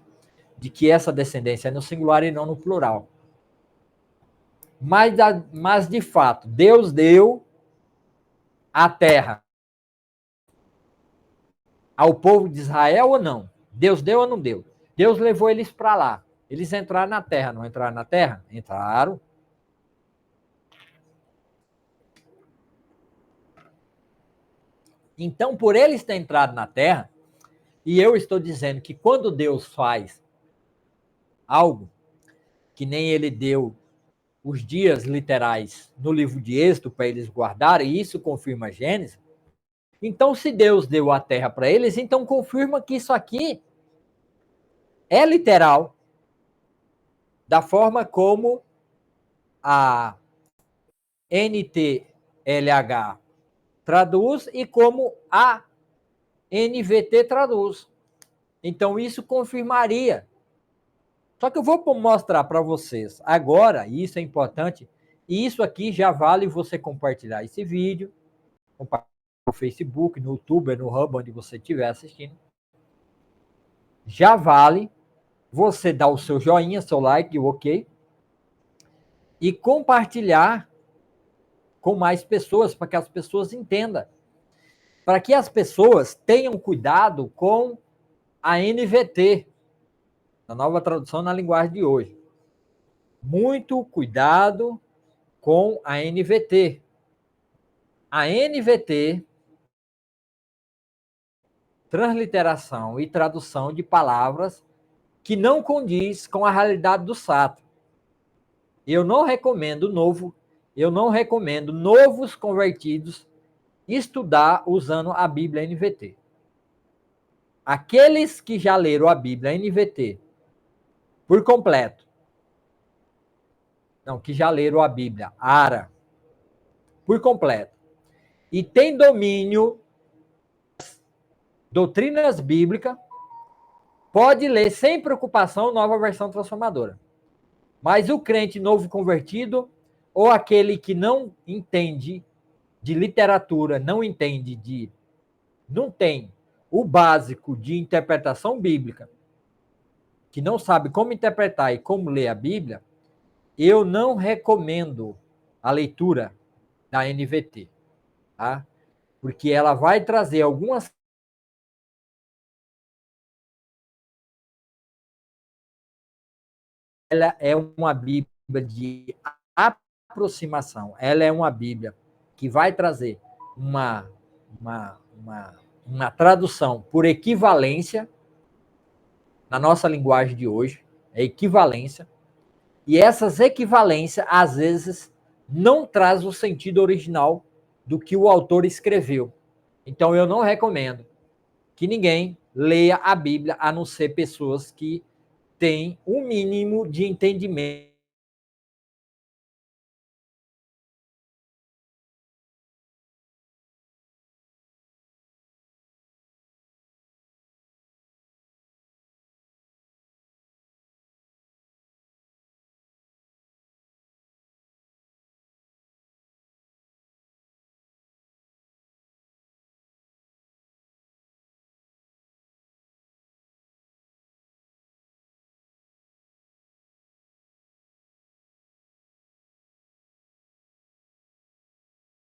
de que essa descendência é no singular e não no plural. Mas de fato, Deus deu a terra ao povo de Israel ou não? Deus deu ou não deu? Deus levou eles para lá. Eles entraram na terra, não entraram na terra? Entraram. Então, por eles terem entrado na terra, e eu estou dizendo que quando Deus faz algo, que nem ele deu os dias literais no livro de Êxodo para eles guardarem, e isso confirma Gênesis, então se Deus deu a terra para eles, então confirma que isso aqui é literal, da forma como a NTLH traduz e como a NVT traduz. Então isso confirmaria. Só que eu vou mostrar para vocês agora, e isso é importante, e isso aqui já vale você compartilhar esse vídeo, compartilhar no Facebook, no YouTube, no Hub, onde você estiver assistindo. Já vale você dar o seu joinha, seu like, o ok, e compartilhar com mais pessoas, para que as pessoas entendam. Para que as pessoas tenham cuidado com a NVT, a nova tradução na linguagem de hoje. Muito cuidado com a NVT. A NVT, transliteração e tradução de palavras que não condiz com a realidade do Sato. Eu não recomendo novos convertidos estudar usando a Bíblia NVT. Aqueles que já leram a Bíblia NVT por completo, não, que já leram a Bíblia ARA por completo, e tem domínio doutrinas bíblicas, pode ler sem preocupação Nova Versão Transformadora. Mas o crente novo convertido, ou aquele que não entende de literatura, não tem o básico de interpretação bíblica, que não sabe como interpretar e como ler a Bíblia, eu não recomendo a leitura da NVT, tá? Porque ela vai trazer algumas. Ela é uma Bíblia de aproximação, ela é uma Bíblia que vai trazer uma, uma tradução por equivalência, na nossa linguagem de hoje, é equivalência, e essas equivalências, às vezes, não traz o sentido original do que o autor escreveu. Então, eu não recomendo que ninguém leia a Bíblia, a não ser pessoas que têm um mínimo de entendimento.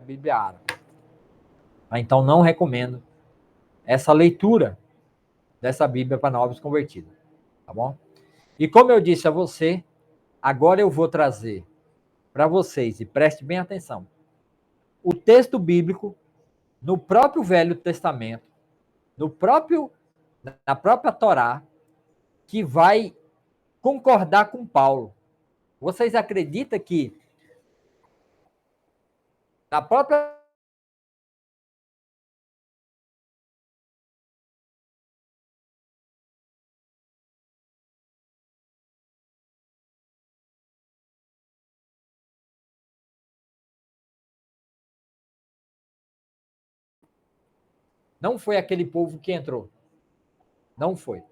Bíblia árabe. Então, não recomendo essa leitura dessa Bíblia para novos convertidos, tá bom? E como eu disse a você, agora eu vou trazer para vocês, e preste bem atenção, o texto bíblico no próprio Velho Testamento, na própria Torá, que vai concordar com Paulo. Vocês acreditam que na própria Não foi aquele povo que entrou. Não foi.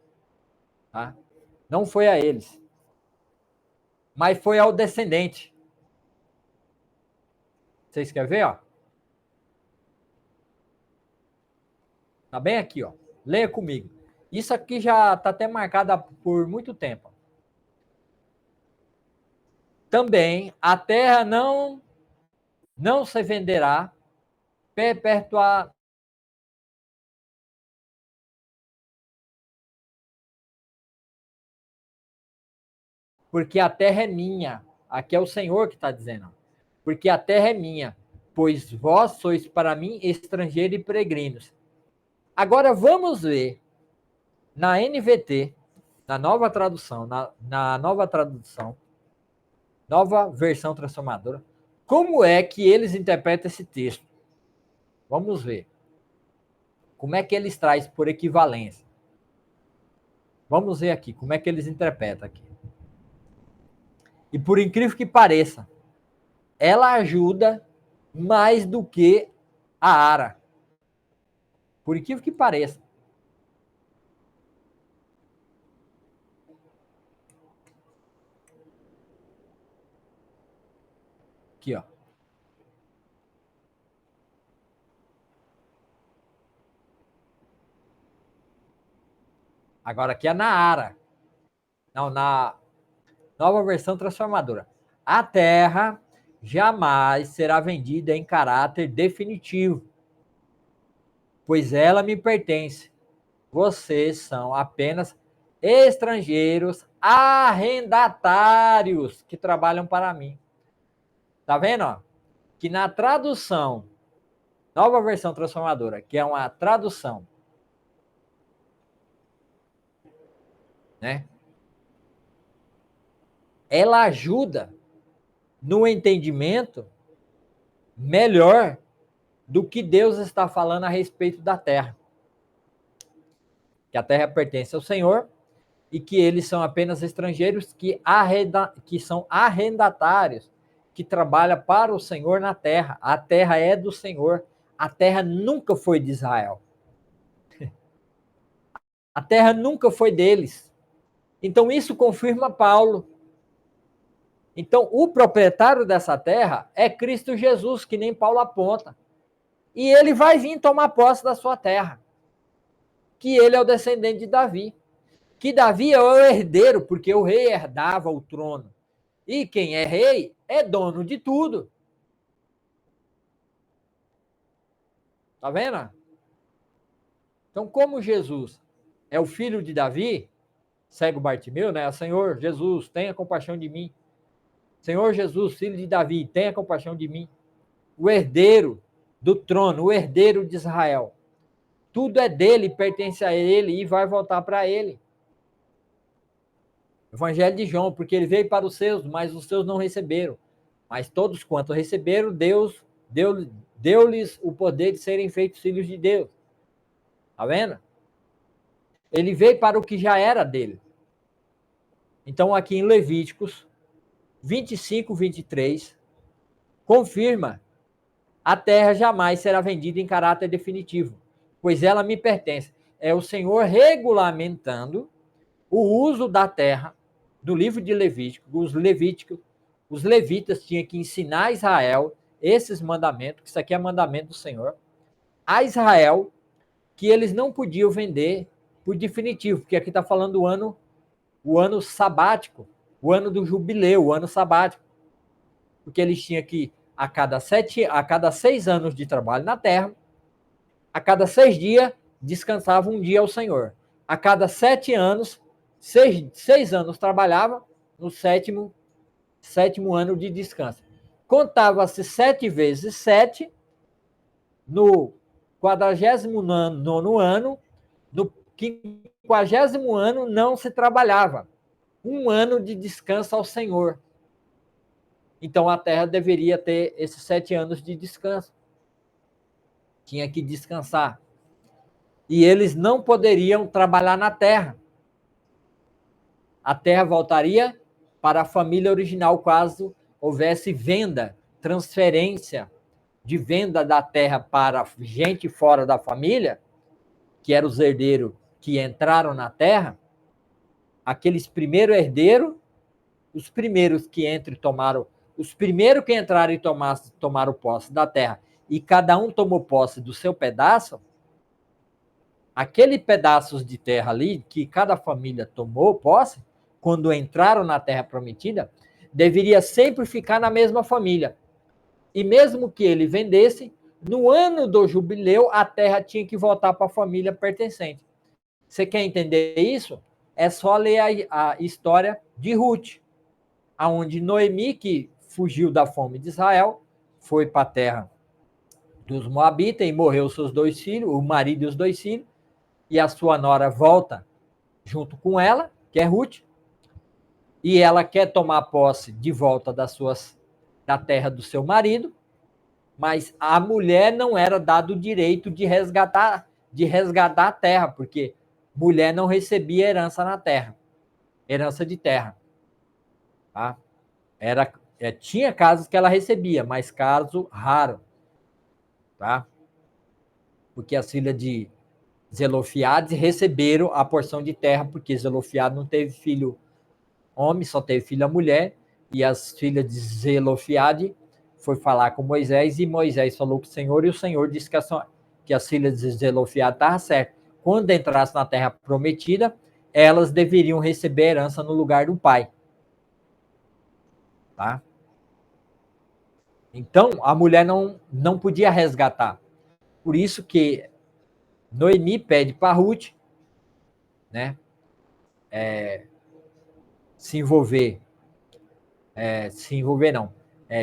Tá? Não foi a eles. Mas foi ao descendente. Vocês querem ver? Ó? Tá bem aqui, ó. Leia comigo. Isso aqui já está até marcado por muito tempo. Também a terra não se venderá perpetua. Porque a terra é minha. Aqui é o Senhor que está dizendo. Porque a terra é minha, pois vós sois para mim estrangeiros e peregrinos. Agora vamos ver na NVT, na nova tradução, na nova tradução, nova versão transformadora, como é que eles interpretam esse texto. Vamos ver. Como é que eles trazem por equivalência. Vamos ver aqui, como é que eles interpretam aqui. E por incrível que pareça, ela ajuda mais do que a Ara. Por incrível que pareça. Aqui, ó. Agora aqui é na Ara. Não, na nova versão transformadora. A terra jamais será vendida em caráter definitivo, pois ela me pertence. Vocês são apenas estrangeiros arrendatários que trabalham para mim. Tá vendo? Ó? Que na tradução, nova versão transformadora, que é uma tradução, né? Ela ajuda no entendimento melhor do que Deus está falando a respeito da terra. Que a terra pertence ao Senhor e que eles são apenas estrangeiros que são arrendatários, que trabalham para o Senhor na terra. A terra é do Senhor. A terra nunca foi de Israel. A terra nunca foi deles. Então isso confirma Paulo. Então o proprietário dessa terra é Cristo Jesus, que nem Paulo aponta. E ele vai vir tomar posse da sua terra. Que ele é o descendente de Davi. Que Davi é o herdeiro, porque o rei herdava o trono. E quem é rei é dono de tudo. Tá vendo? Então, como Jesus é o filho de Davi, cego Bartimeu, né? Senhor Jesus, tenha compaixão de mim. Senhor Jesus, filho de Davi, tenha compaixão de mim. O herdeiro do trono, o herdeiro de Israel. Tudo é dele, pertence a ele e vai voltar para ele. Evangelho de João, porque ele veio para os seus, mas os seus não receberam. Mas todos quanto receberam, Deus deu-lhes o poder de serem feitos filhos de Deus. Tá vendo? Ele veio para o que já era dele. Então, aqui em Levíticos 25, 23, confirma: a terra jamais será vendida em caráter definitivo, pois ela me pertence. É o Senhor regulamentando o uso da terra do livro de Levítico. Os levitas tinham que ensinar a Israel esses mandamentos, que isso aqui é mandamento do Senhor, a Israel, que eles não podiam vender por definitivo, porque aqui está falando o ano sabático, o ano do jubileu, o ano sabático. Porque eles tinham que, a cada 6 anos de trabalho na terra, a cada 6 dias, descansavam um dia ao Senhor. A cada 7 anos, 6 anos trabalhava, no sétimo ano de descanso. Contava-se 7 vezes 7, no 49º ano, no 50º ano não se trabalhava. Um ano de descanso ao Senhor. Então a terra deveria ter esses 7 anos de descanso. Tinha que descansar. E eles não poderiam trabalhar na terra. A terra voltaria para a família original caso houvesse venda, transferência de venda da terra para gente fora da família. que eram os herdeiros que entraram na terra, aqueles primeiros herdeiros, os primeiros que os primeiros que entraram e tomaram posse da terra, e cada um tomou posse do seu pedaço, aquele pedaços de terra ali, que cada família tomou posse, quando entraram na terra prometida, deveria sempre ficar na mesma família. E mesmo que ele vendesse, no ano do jubileu, a terra tinha que voltar para a família pertencente. Você quer entender isso? É só ler a história de Ruth, onde Noemi, que fugiu da fome de Israel, foi para a terra dos Moabitas e morreu seus 2 filhos, o marido e os 2 filhos, e a sua nora volta junto com ela, que é Ruth, e ela quer tomar posse de volta da terra do seu marido, mas a mulher não era dado o direito de resgatar a terra, porque mulher não recebia herança na terra, herança de terra. Tá? Tinha casos que ela recebia, mas caso raro. Tá? Porque as filhas de Zelofiades receberam a porção de terra, porque Zelofiade não teve filho homem, só teve filha mulher, e as filhas de Zelofiade foi falar com Moisés, e Moisés falou com o Senhor, e o Senhor disse que as filhas de Zelofiade estavam certas. Quando entrasse na terra prometida, elas deveriam receber herança no lugar do pai. Tá? Então, a mulher não podia resgatar. Por isso que Noemi pede para Ruth, né,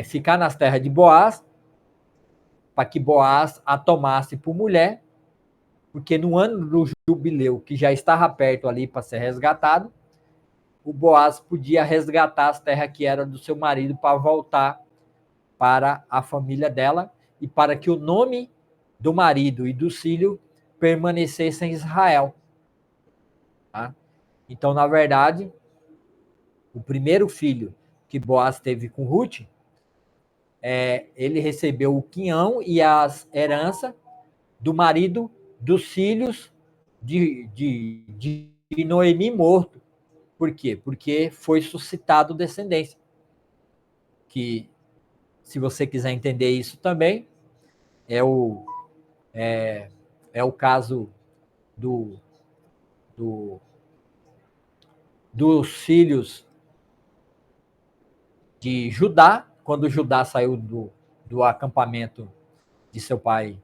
ficar nas terras de Boaz, para que Boaz a tomasse por mulher, porque no ano do jubileu, que já estava perto ali para ser resgatado, o Boaz podia resgatar as terras que eram do seu marido para voltar para a família dela e para que o nome do marido e do filho permanecessem em Israel. Tá? Então, na verdade, o primeiro filho que Boaz teve com Ruth, ele recebeu o quinhão e as heranças do marido dos filhos de Noemi morto. Por quê? Porque foi suscitado descendência. Que, se você quiser entender isso também, é o caso dos filhos de Judá, quando Judá saiu do acampamento de seu pai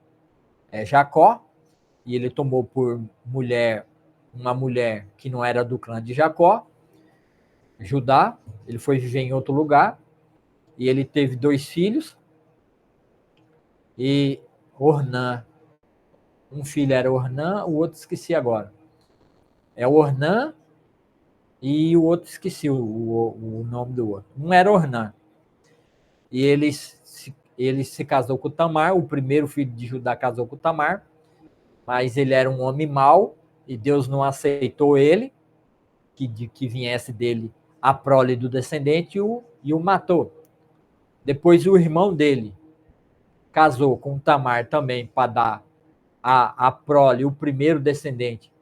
Jacó, e ele tomou por mulher uma mulher que não era do clã de Jacó, Judá, ele foi viver em outro lugar, e ele teve 2 filhos, e Ornã, um filho era Ornã, o outro esqueci agora. É Ornã e o outro esqueci o nome do outro. Um era Ornã. E ele se casou com Tamar, o primeiro filho de Judá casou com Tamar, mas ele era um homem mau, e Deus não aceitou ele, que viesse dele a prole do descendente, e o matou. Depois o irmão dele casou com Tamar também para dar a prole, o primeiro descendente,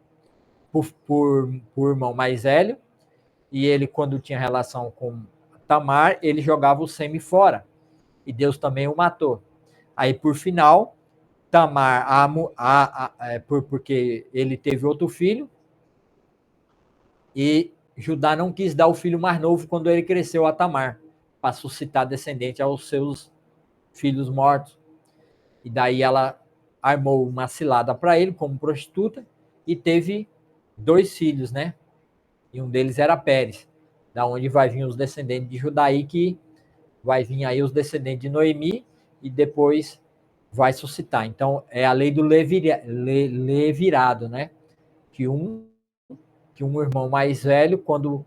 por irmão mais velho, e ele, quando tinha relação com Tamar, ele jogava o sêmen fora, e Deus também o matou. Aí, por final, Tamar, porque ele teve outro filho, e Judá não quis dar o filho mais novo quando ele cresceu a Tamar, para suscitar descendente aos seus filhos mortos. E daí ela armou uma cilada para ele como prostituta e teve 2 filhos, né? E um deles era Pérez, da onde vai vir os descendentes de Judá, que vai vir aí os descendentes de Noemi e depois vai suscitar. Então, é a lei do levirado, né? Que um irmão mais velho, quando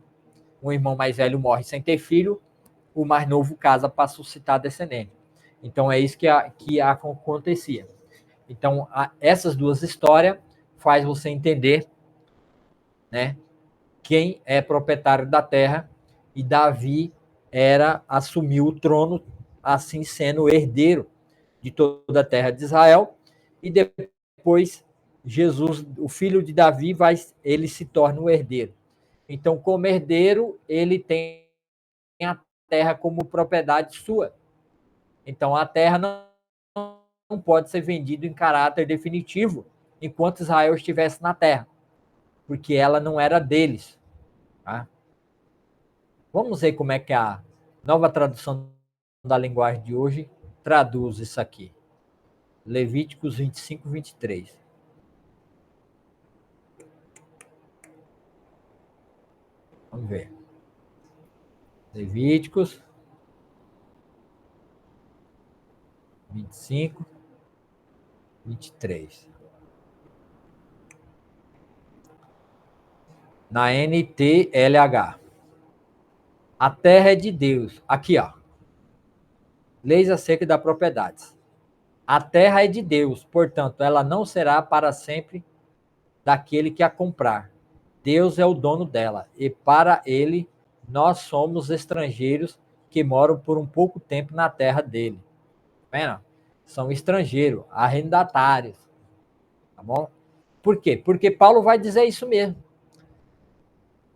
um irmão mais velho morre sem ter filho, o mais novo casa para suscitar descendente. Então, é isso que acontecia. Então, essas 2 histórias faz você entender, né, quem é proprietário da terra, e Davi assumiu o trono, assim sendo o herdeiro de toda a terra de Israel, e depois Jesus, o filho de Davi, ele se torna o herdeiro. Então, como herdeiro, ele tem a terra como propriedade sua. Então, a terra não pode ser vendida em caráter definitivo enquanto Israel estivesse na terra, porque ela não era deles. Tá? Vamos ver como é que a nova tradução da linguagem de hoje traduz isso aqui. Levíticos 25, 23. Vamos ver. Levíticos 25, 23. Na NTLH. A terra é de Deus. Aqui, ó. Leis acerca da propriedade. A terra é de Deus, portanto, ela não será para sempre daquele que a comprar. Deus é o dono dela, e para ele nós somos estrangeiros que moram por um pouco tempo na terra dele. Vendo? São estrangeiros, arrendatários. Tá bom? Por quê? Porque Paulo vai dizer isso mesmo.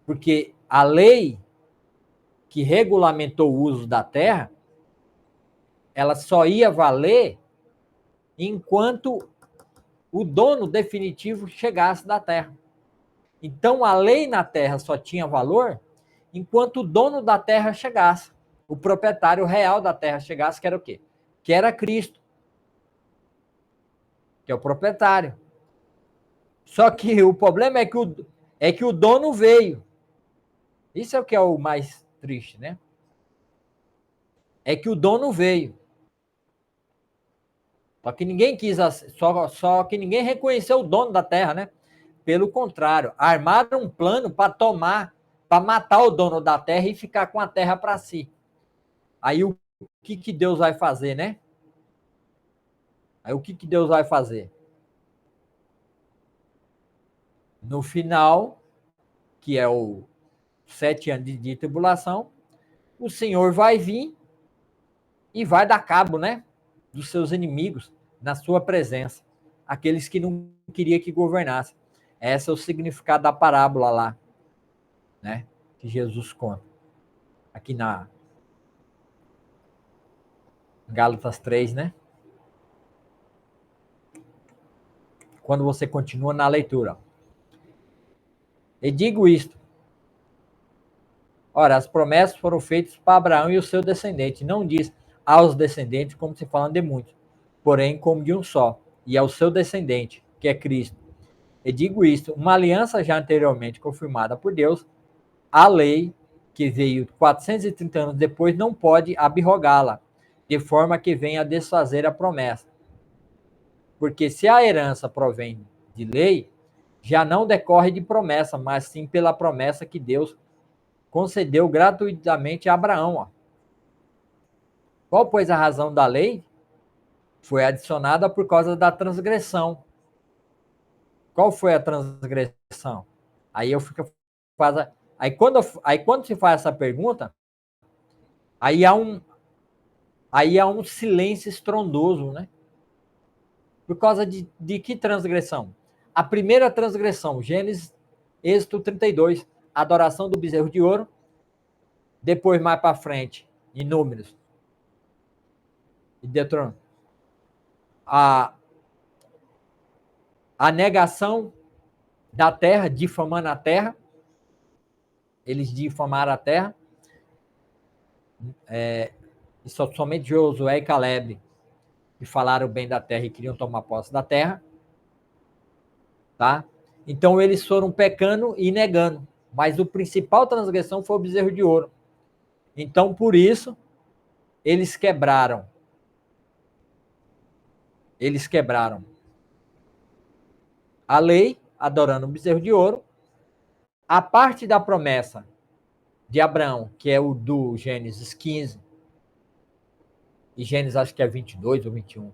Porque a lei que regulamentou o uso da terra, ela só ia valer enquanto o dono definitivo chegasse da terra. Então, a lei na terra só tinha valor enquanto o dono da terra chegasse. O proprietário real da terra chegasse, que era o quê? Que era Cristo. Que é o proprietário. Só que o problema é que o dono veio. Isso é o que é o mais triste, né? É que o dono veio. Só que ninguém quis, só que ninguém reconheceu o dono da terra, né? Pelo contrário, armaram um plano para matar o dono da terra e ficar com a terra para si. Aí o que Deus vai fazer, né? Aí o que Deus vai fazer? No final, que é o 7 anos de tribulação, o Senhor vai vir e vai dar cabo, né? Dos seus inimigos na sua presença. Aqueles que não queria que governasse. Esse é o significado da parábola lá, né? Que Jesus conta. Aqui na Gálatas 3, né? Quando você continua na leitura. E digo isto. Ora, as promessas foram feitas para Abraão e o seu descendente. Não diz aos descendentes, como se falando de muitos, porém como de um só, e ao seu descendente, que é Cristo. E digo isto, uma aliança já anteriormente confirmada por Deus, a lei, que veio 430 anos depois, não pode abrogá-la, de forma que venha a desfazer a promessa. Porque se a herança provém de lei, já não decorre de promessa, mas sim pela promessa que Deus concedeu gratuitamente a Abraão. Ó. Qual, pois, a razão da lei? Foi adicionada por causa da transgressão. Qual foi a transgressão? Aí eu fico... Aí quando se faz essa pergunta, aí há um silêncio estrondoso, né? Por causa de que transgressão? A primeira transgressão, Gênesis, Êxodo 32, adoração do bezerro de ouro. Depois, mais para frente, em Números e Deuteronômio, a negação da terra, difamando a terra. Eles difamaram a terra. E somente Josué e Caleb que falaram bem da terra e queriam tomar posse da terra. Tá? Então eles foram pecando e negando. Mas o principal transgressão foi o bezerro de ouro. Então, por isso, eles quebraram. A lei, adorando o bezerro de ouro. A parte da promessa de Abraão, que é o do Gênesis 15, e Gênesis acho que é 22 ou 21,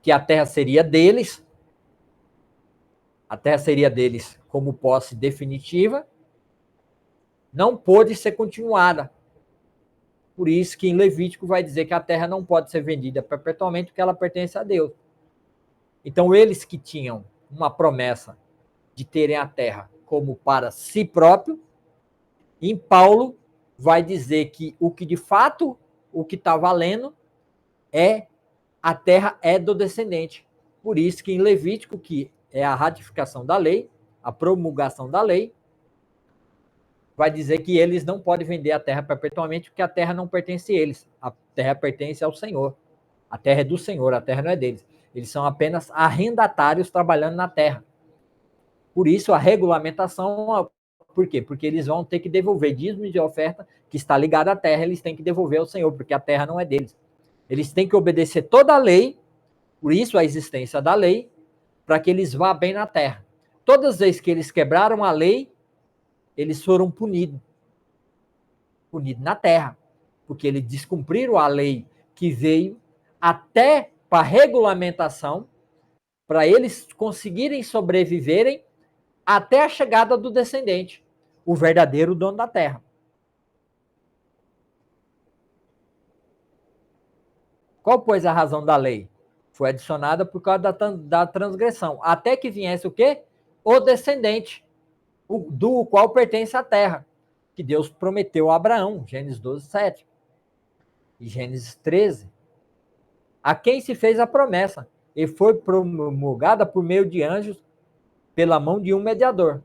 que a terra seria deles, como posse definitiva, não pôde ser continuada. Por isso que em Levítico vai dizer que a terra não pode ser vendida perpetuamente porque ela pertence a Deus. Então eles que tinham uma promessa de terem a terra como para si próprio. Em Paulo vai dizer que o que de fato, o que está valendo é a terra é do descendente. Por isso que em Levítico, que é a ratificação da lei, a promulgação da lei, vai dizer que eles não podem vender a terra perpetuamente, porque a terra não pertence a eles. A terra pertence ao Senhor. A terra é do Senhor, a terra não é deles. Eles são apenas arrendatários trabalhando na terra. Por isso, a regulamentação, por quê? Porque eles vão ter que devolver dízimo de oferta que está ligado à terra, eles têm que devolver ao Senhor, porque a terra não é deles. Eles têm que obedecer toda a lei, por isso a existência da lei, para que eles vá bem na terra. Todas as vezes que eles quebraram a lei, eles foram punidos na terra, porque eles descumpriram a lei que veio até para regulamentação, para eles conseguirem sobreviverem até a chegada do descendente, o verdadeiro dono da terra. Qual, pois, a razão da lei? Foi adicionada por causa da transgressão, até que viesse o quê? O descendente, do qual pertence a terra, que Deus prometeu a Abraão, Gênesis 12, 7. E Gênesis 13, a quem se fez a promessa, e foi promulgada por meio de anjos, pela mão de um mediador.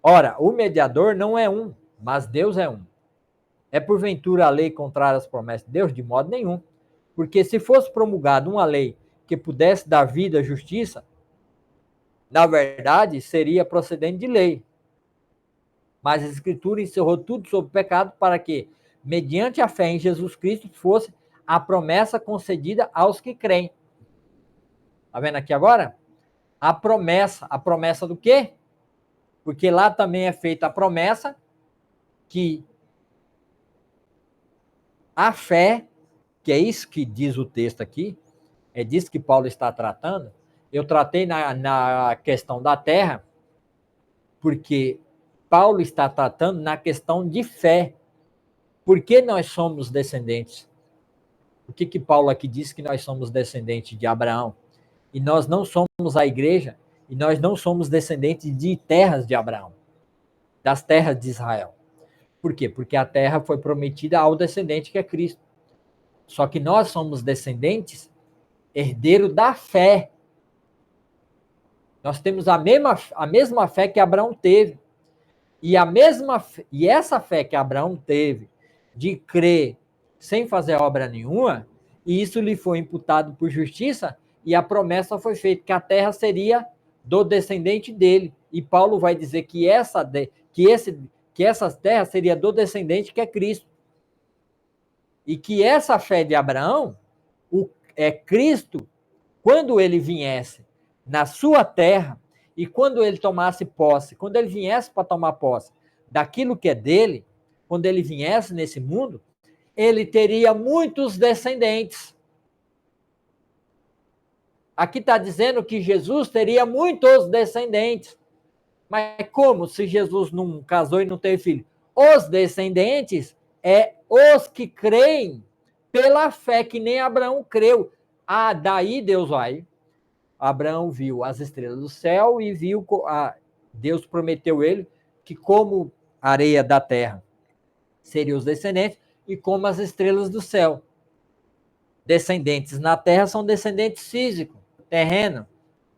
Ora, o mediador não é um, mas Deus é um. É porventura a lei contrária às promessas de Deus? De modo nenhum. Porque se fosse promulgada uma lei que pudesse dar vida à justiça, na verdade, seria procedente de lei. Mas a Escritura encerrou tudo sobre o pecado para que, mediante a fé em Jesus Cristo, fosse a promessa concedida aos que creem. Está vendo aqui agora? A promessa do quê? Porque lá também é feita a promessa que a fé, que é isso que diz o texto aqui, é disso que Paulo está tratando. Eu tratei na questão da terra, porque Paulo está tratando na questão de fé. Por que nós somos descendentes? Por que Paulo aqui diz que nós somos descendentes de Abraão? E nós não somos a igreja, e nós não somos descendentes de terras de Abraão, das terras de Israel. Por quê? Porque a terra foi prometida ao descendente que é Cristo. Só que nós somos descendentes, herdeiro da fé. Nós temos a mesma fé que Abraão teve. E essa fé que Abraão teve de crer sem fazer obra nenhuma, e isso lhe foi imputado por justiça, e a promessa foi feita que a terra seria do descendente dele. E Paulo vai dizer que essa terra seria do descendente que é Cristo. E que essa fé de Abraão, Cristo, quando ele viesse na sua terra, e quando ele tomasse posse, quando ele viesse para tomar posse daquilo que é dele, quando ele viesse nesse mundo, ele teria muitos descendentes. Aqui está dizendo que Jesus teria muitos descendentes. Mas como se Jesus não casou e não teve filho? Os descendentes é os que creem pela fé, que nem Abraão creu. Ah, daí Deus vai. Abraão viu as estrelas do céu e viu, Deus prometeu ele que como a areia da terra seriam os descendentes e como as estrelas do céu. Descendentes na terra são descendentes físicos, terreno,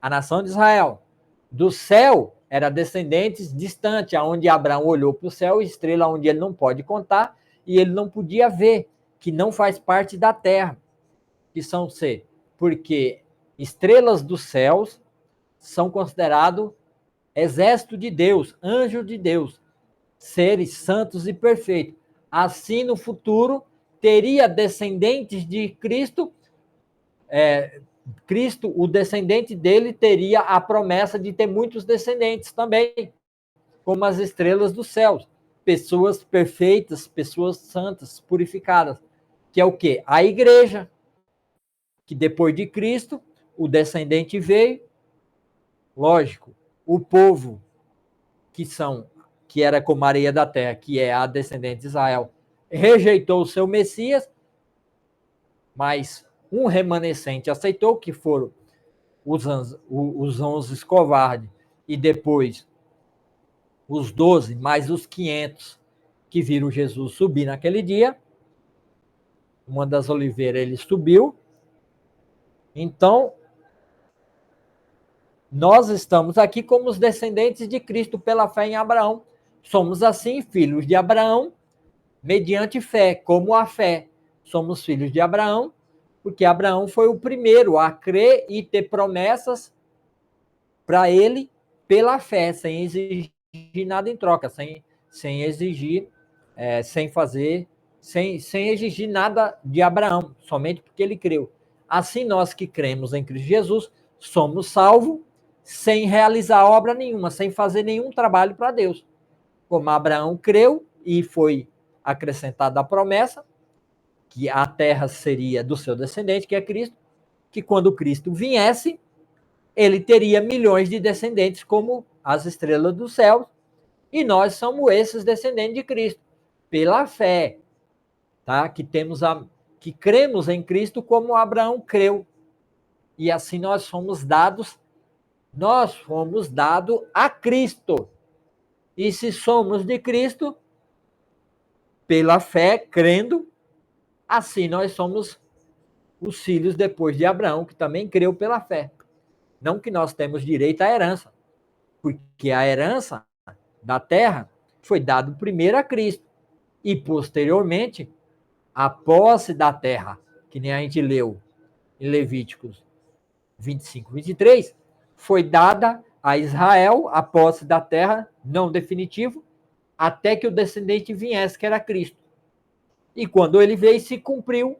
a nação de Israel. Do céu era descendentes distantes, aonde Abraão olhou para o céu, estrela onde ele não pode contar e ele não podia ver, que não faz parte da terra, que são ser, porque estrelas dos céus são considerados exército de Deus, anjo de Deus, seres santos e perfeitos. Assim, no futuro, teria descendentes de Cristo, Cristo, o descendente dele, teria a promessa de ter muitos descendentes também, como as estrelas dos céus, pessoas perfeitas, pessoas santas, purificadas, que é o quê? A igreja, que depois de Cristo, o descendente veio, lógico, o povo que era como a areia da terra, que é a descendente de Israel, rejeitou o seu Messias, mas um remanescente aceitou, que foram os 11 covardes e depois os 12, mais os 500 que viram Jesus subir naquele dia. Uma das oliveiras ele subiu. Então, nós estamos aqui como os descendentes de Cristo pela fé em Abraão. Somos assim filhos de Abraão, mediante fé, como a fé. Somos filhos de Abraão, porque Abraão foi o primeiro a crer e ter promessas para ele pela fé, sem exigir nada em troca, sem exigir, sem exigir nada de Abraão, somente porque ele creu. Assim, nós que cremos em Cristo Jesus, somos salvos sem realizar obra nenhuma, sem fazer nenhum trabalho para Deus. Como Abraão creu e foi acrescentada a promessa, que a terra seria do seu descendente, que é Cristo, que quando Cristo viesse, ele teria milhões de descendentes como as estrelas do céu, e nós somos esses descendentes de Cristo, pela fé, tá? Que cremos em Cristo como Abraão creu. E assim nós fomos dados a Cristo. E se somos de Cristo, pela fé, crendo, assim nós somos os filhos depois de Abraão, que também creu pela fé. Não que nós temos direito à herança, porque a herança da terra foi dada primeiro a Cristo e posteriormente a posse da terra, que nem a gente leu em Levíticos 25, 23, foi dada a Israel a posse da terra, não definitivo, até que o descendente viesse, que era Cristo. E quando ele veio, se cumpriu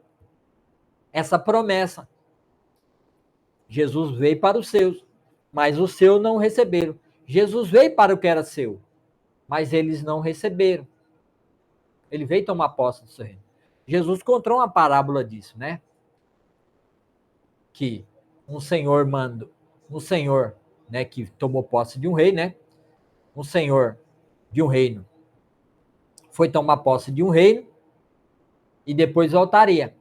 essa promessa. Jesus veio para os seus, mas os seus não receberam. Jesus veio para o que era seu, mas eles não receberam. Ele veio tomar posse do seu reino. Jesus contou uma parábola disso, né? Que um senhor, né, que tomou posse de um rei, né? Um senhor de um reino foi tomar posse de um reino e depois voltaria.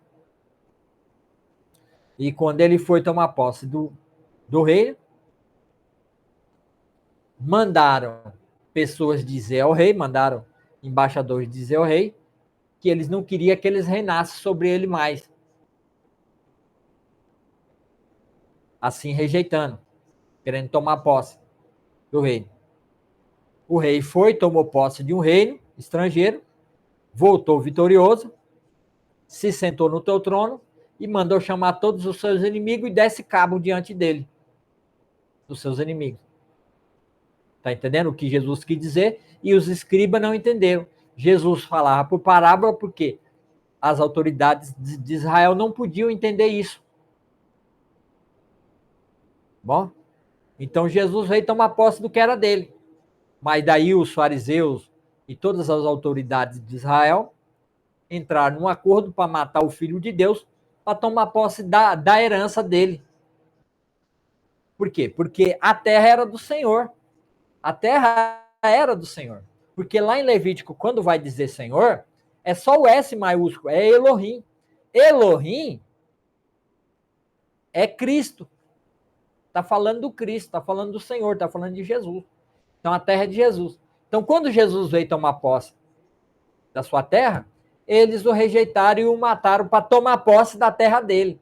E quando ele foi tomar posse do reino, mandaram pessoas dizer ao rei, mandaram embaixadores dizer ao rei que eles não queriam que eles reinassem sobre ele mais. Assim rejeitando, querendo tomar posse do reino. O rei foi, tomou posse de um reino estrangeiro, voltou vitorioso, se sentou no teu trono e mandou chamar todos os seus inimigos e desse cabo diante dele, dos seus inimigos. Está entendendo o que Jesus quis dizer? E os escribas não entenderam. Jesus falava por parábola porque as autoridades de Israel não podiam entender isso. Bom, então Jesus veio tomar posse do que era dele. Mas daí os fariseus e todas as autoridades de Israel entraram num acordo para matar o Filho de Deus, para tomar posse da herança dele. Por quê? Porque a terra era do Senhor. A terra era do Senhor. Porque lá em Levítico, quando vai dizer Senhor, é só o S maiúsculo, é Elohim. Elohim é Cristo. Está falando do Cristo, está falando do Senhor, está falando de Jesus. Então a terra é de Jesus. Então quando Jesus veio tomar posse da sua terra, eles o rejeitaram e o mataram para tomar posse da terra dele.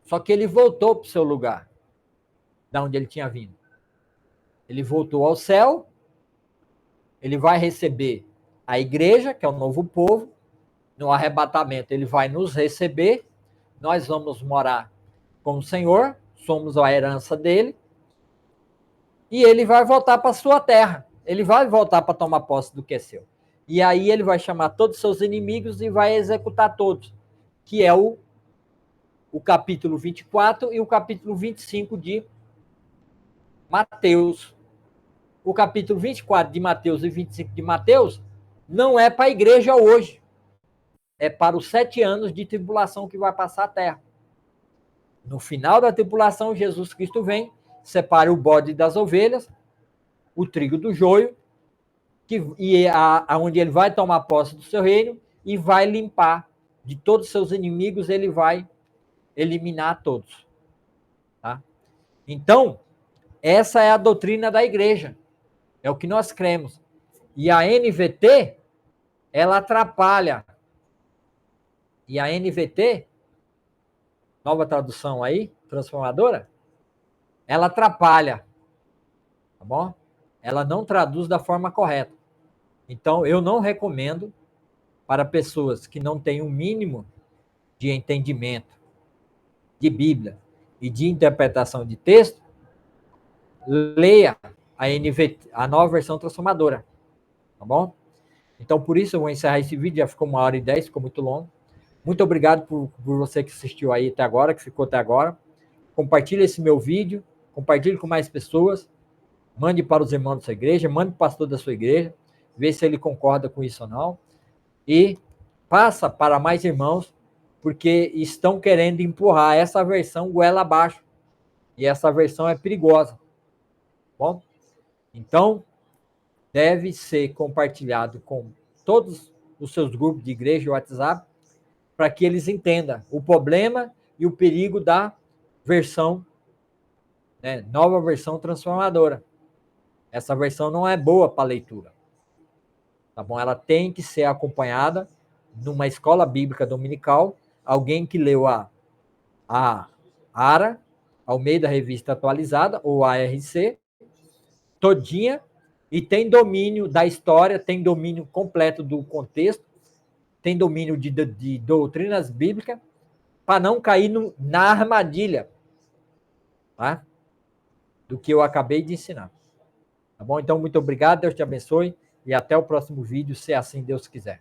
Só que ele voltou para o seu lugar, da onde ele tinha vindo. Ele voltou ao céu, ele vai receber a igreja, que é o novo povo, no arrebatamento ele vai nos receber, nós vamos morar com o Senhor, somos a herança dele, e ele vai voltar para a sua terra, ele vai voltar para tomar posse do que é seu. E aí ele vai chamar todos os seus inimigos e vai executar todos, que é o capítulo 24 e o capítulo 25 de Mateus. O capítulo 24 de Mateus e 25 de Mateus não é para a igreja hoje, é para os 7 anos de tribulação que vai passar a terra. No final da tribulação, Jesus Cristo vem, separa o bode das ovelhas, o trigo do joio, onde ele vai tomar posse do seu reino e vai limpar de todos os seus inimigos, ele vai eliminar todos. Tá? Então, essa é a doutrina da igreja. É o que nós cremos. E a NVT, ela atrapalha. E a NVT, nova tradução aí, transformadora, ela atrapalha. Tá bom? Ela não traduz da forma correta. Então, eu não recomendo para pessoas que não têm um mínimo de entendimento de Bíblia e de interpretação de texto, leia a NVT, a nova versão transformadora. Tá bom? Então, por isso, eu vou encerrar esse vídeo. Já ficou 1h10, ficou muito longo. Muito obrigado por você que assistiu aí até agora, que ficou até agora. Compartilhe esse meu vídeo, compartilhe com mais pessoas, mande para os irmãos da sua igreja, mande para o pastor da sua igreja, vê se ele concorda com isso ou não. E passa para mais irmãos, porque estão querendo empurrar essa versão goela abaixo. E essa versão é perigosa. Bom? Então, deve ser compartilhado com todos os seus grupos de igreja e WhatsApp, para que eles entendam o problema e o perigo da versão, né, nova versão transformadora. Essa versão não é boa para leitura. Tá bom? Ela tem que ser acompanhada numa escola bíblica dominical, alguém que leu a ARA, Almeida Revista Atualizada, ou ARC, todinha, e tem domínio da história, tem domínio completo do contexto, tem domínio de doutrinas bíblicas, para não cair na armadilha, tá? Do que eu acabei de ensinar. Tá bom? Então, muito obrigado, Deus te abençoe, e até o próximo vídeo, se assim Deus quiser.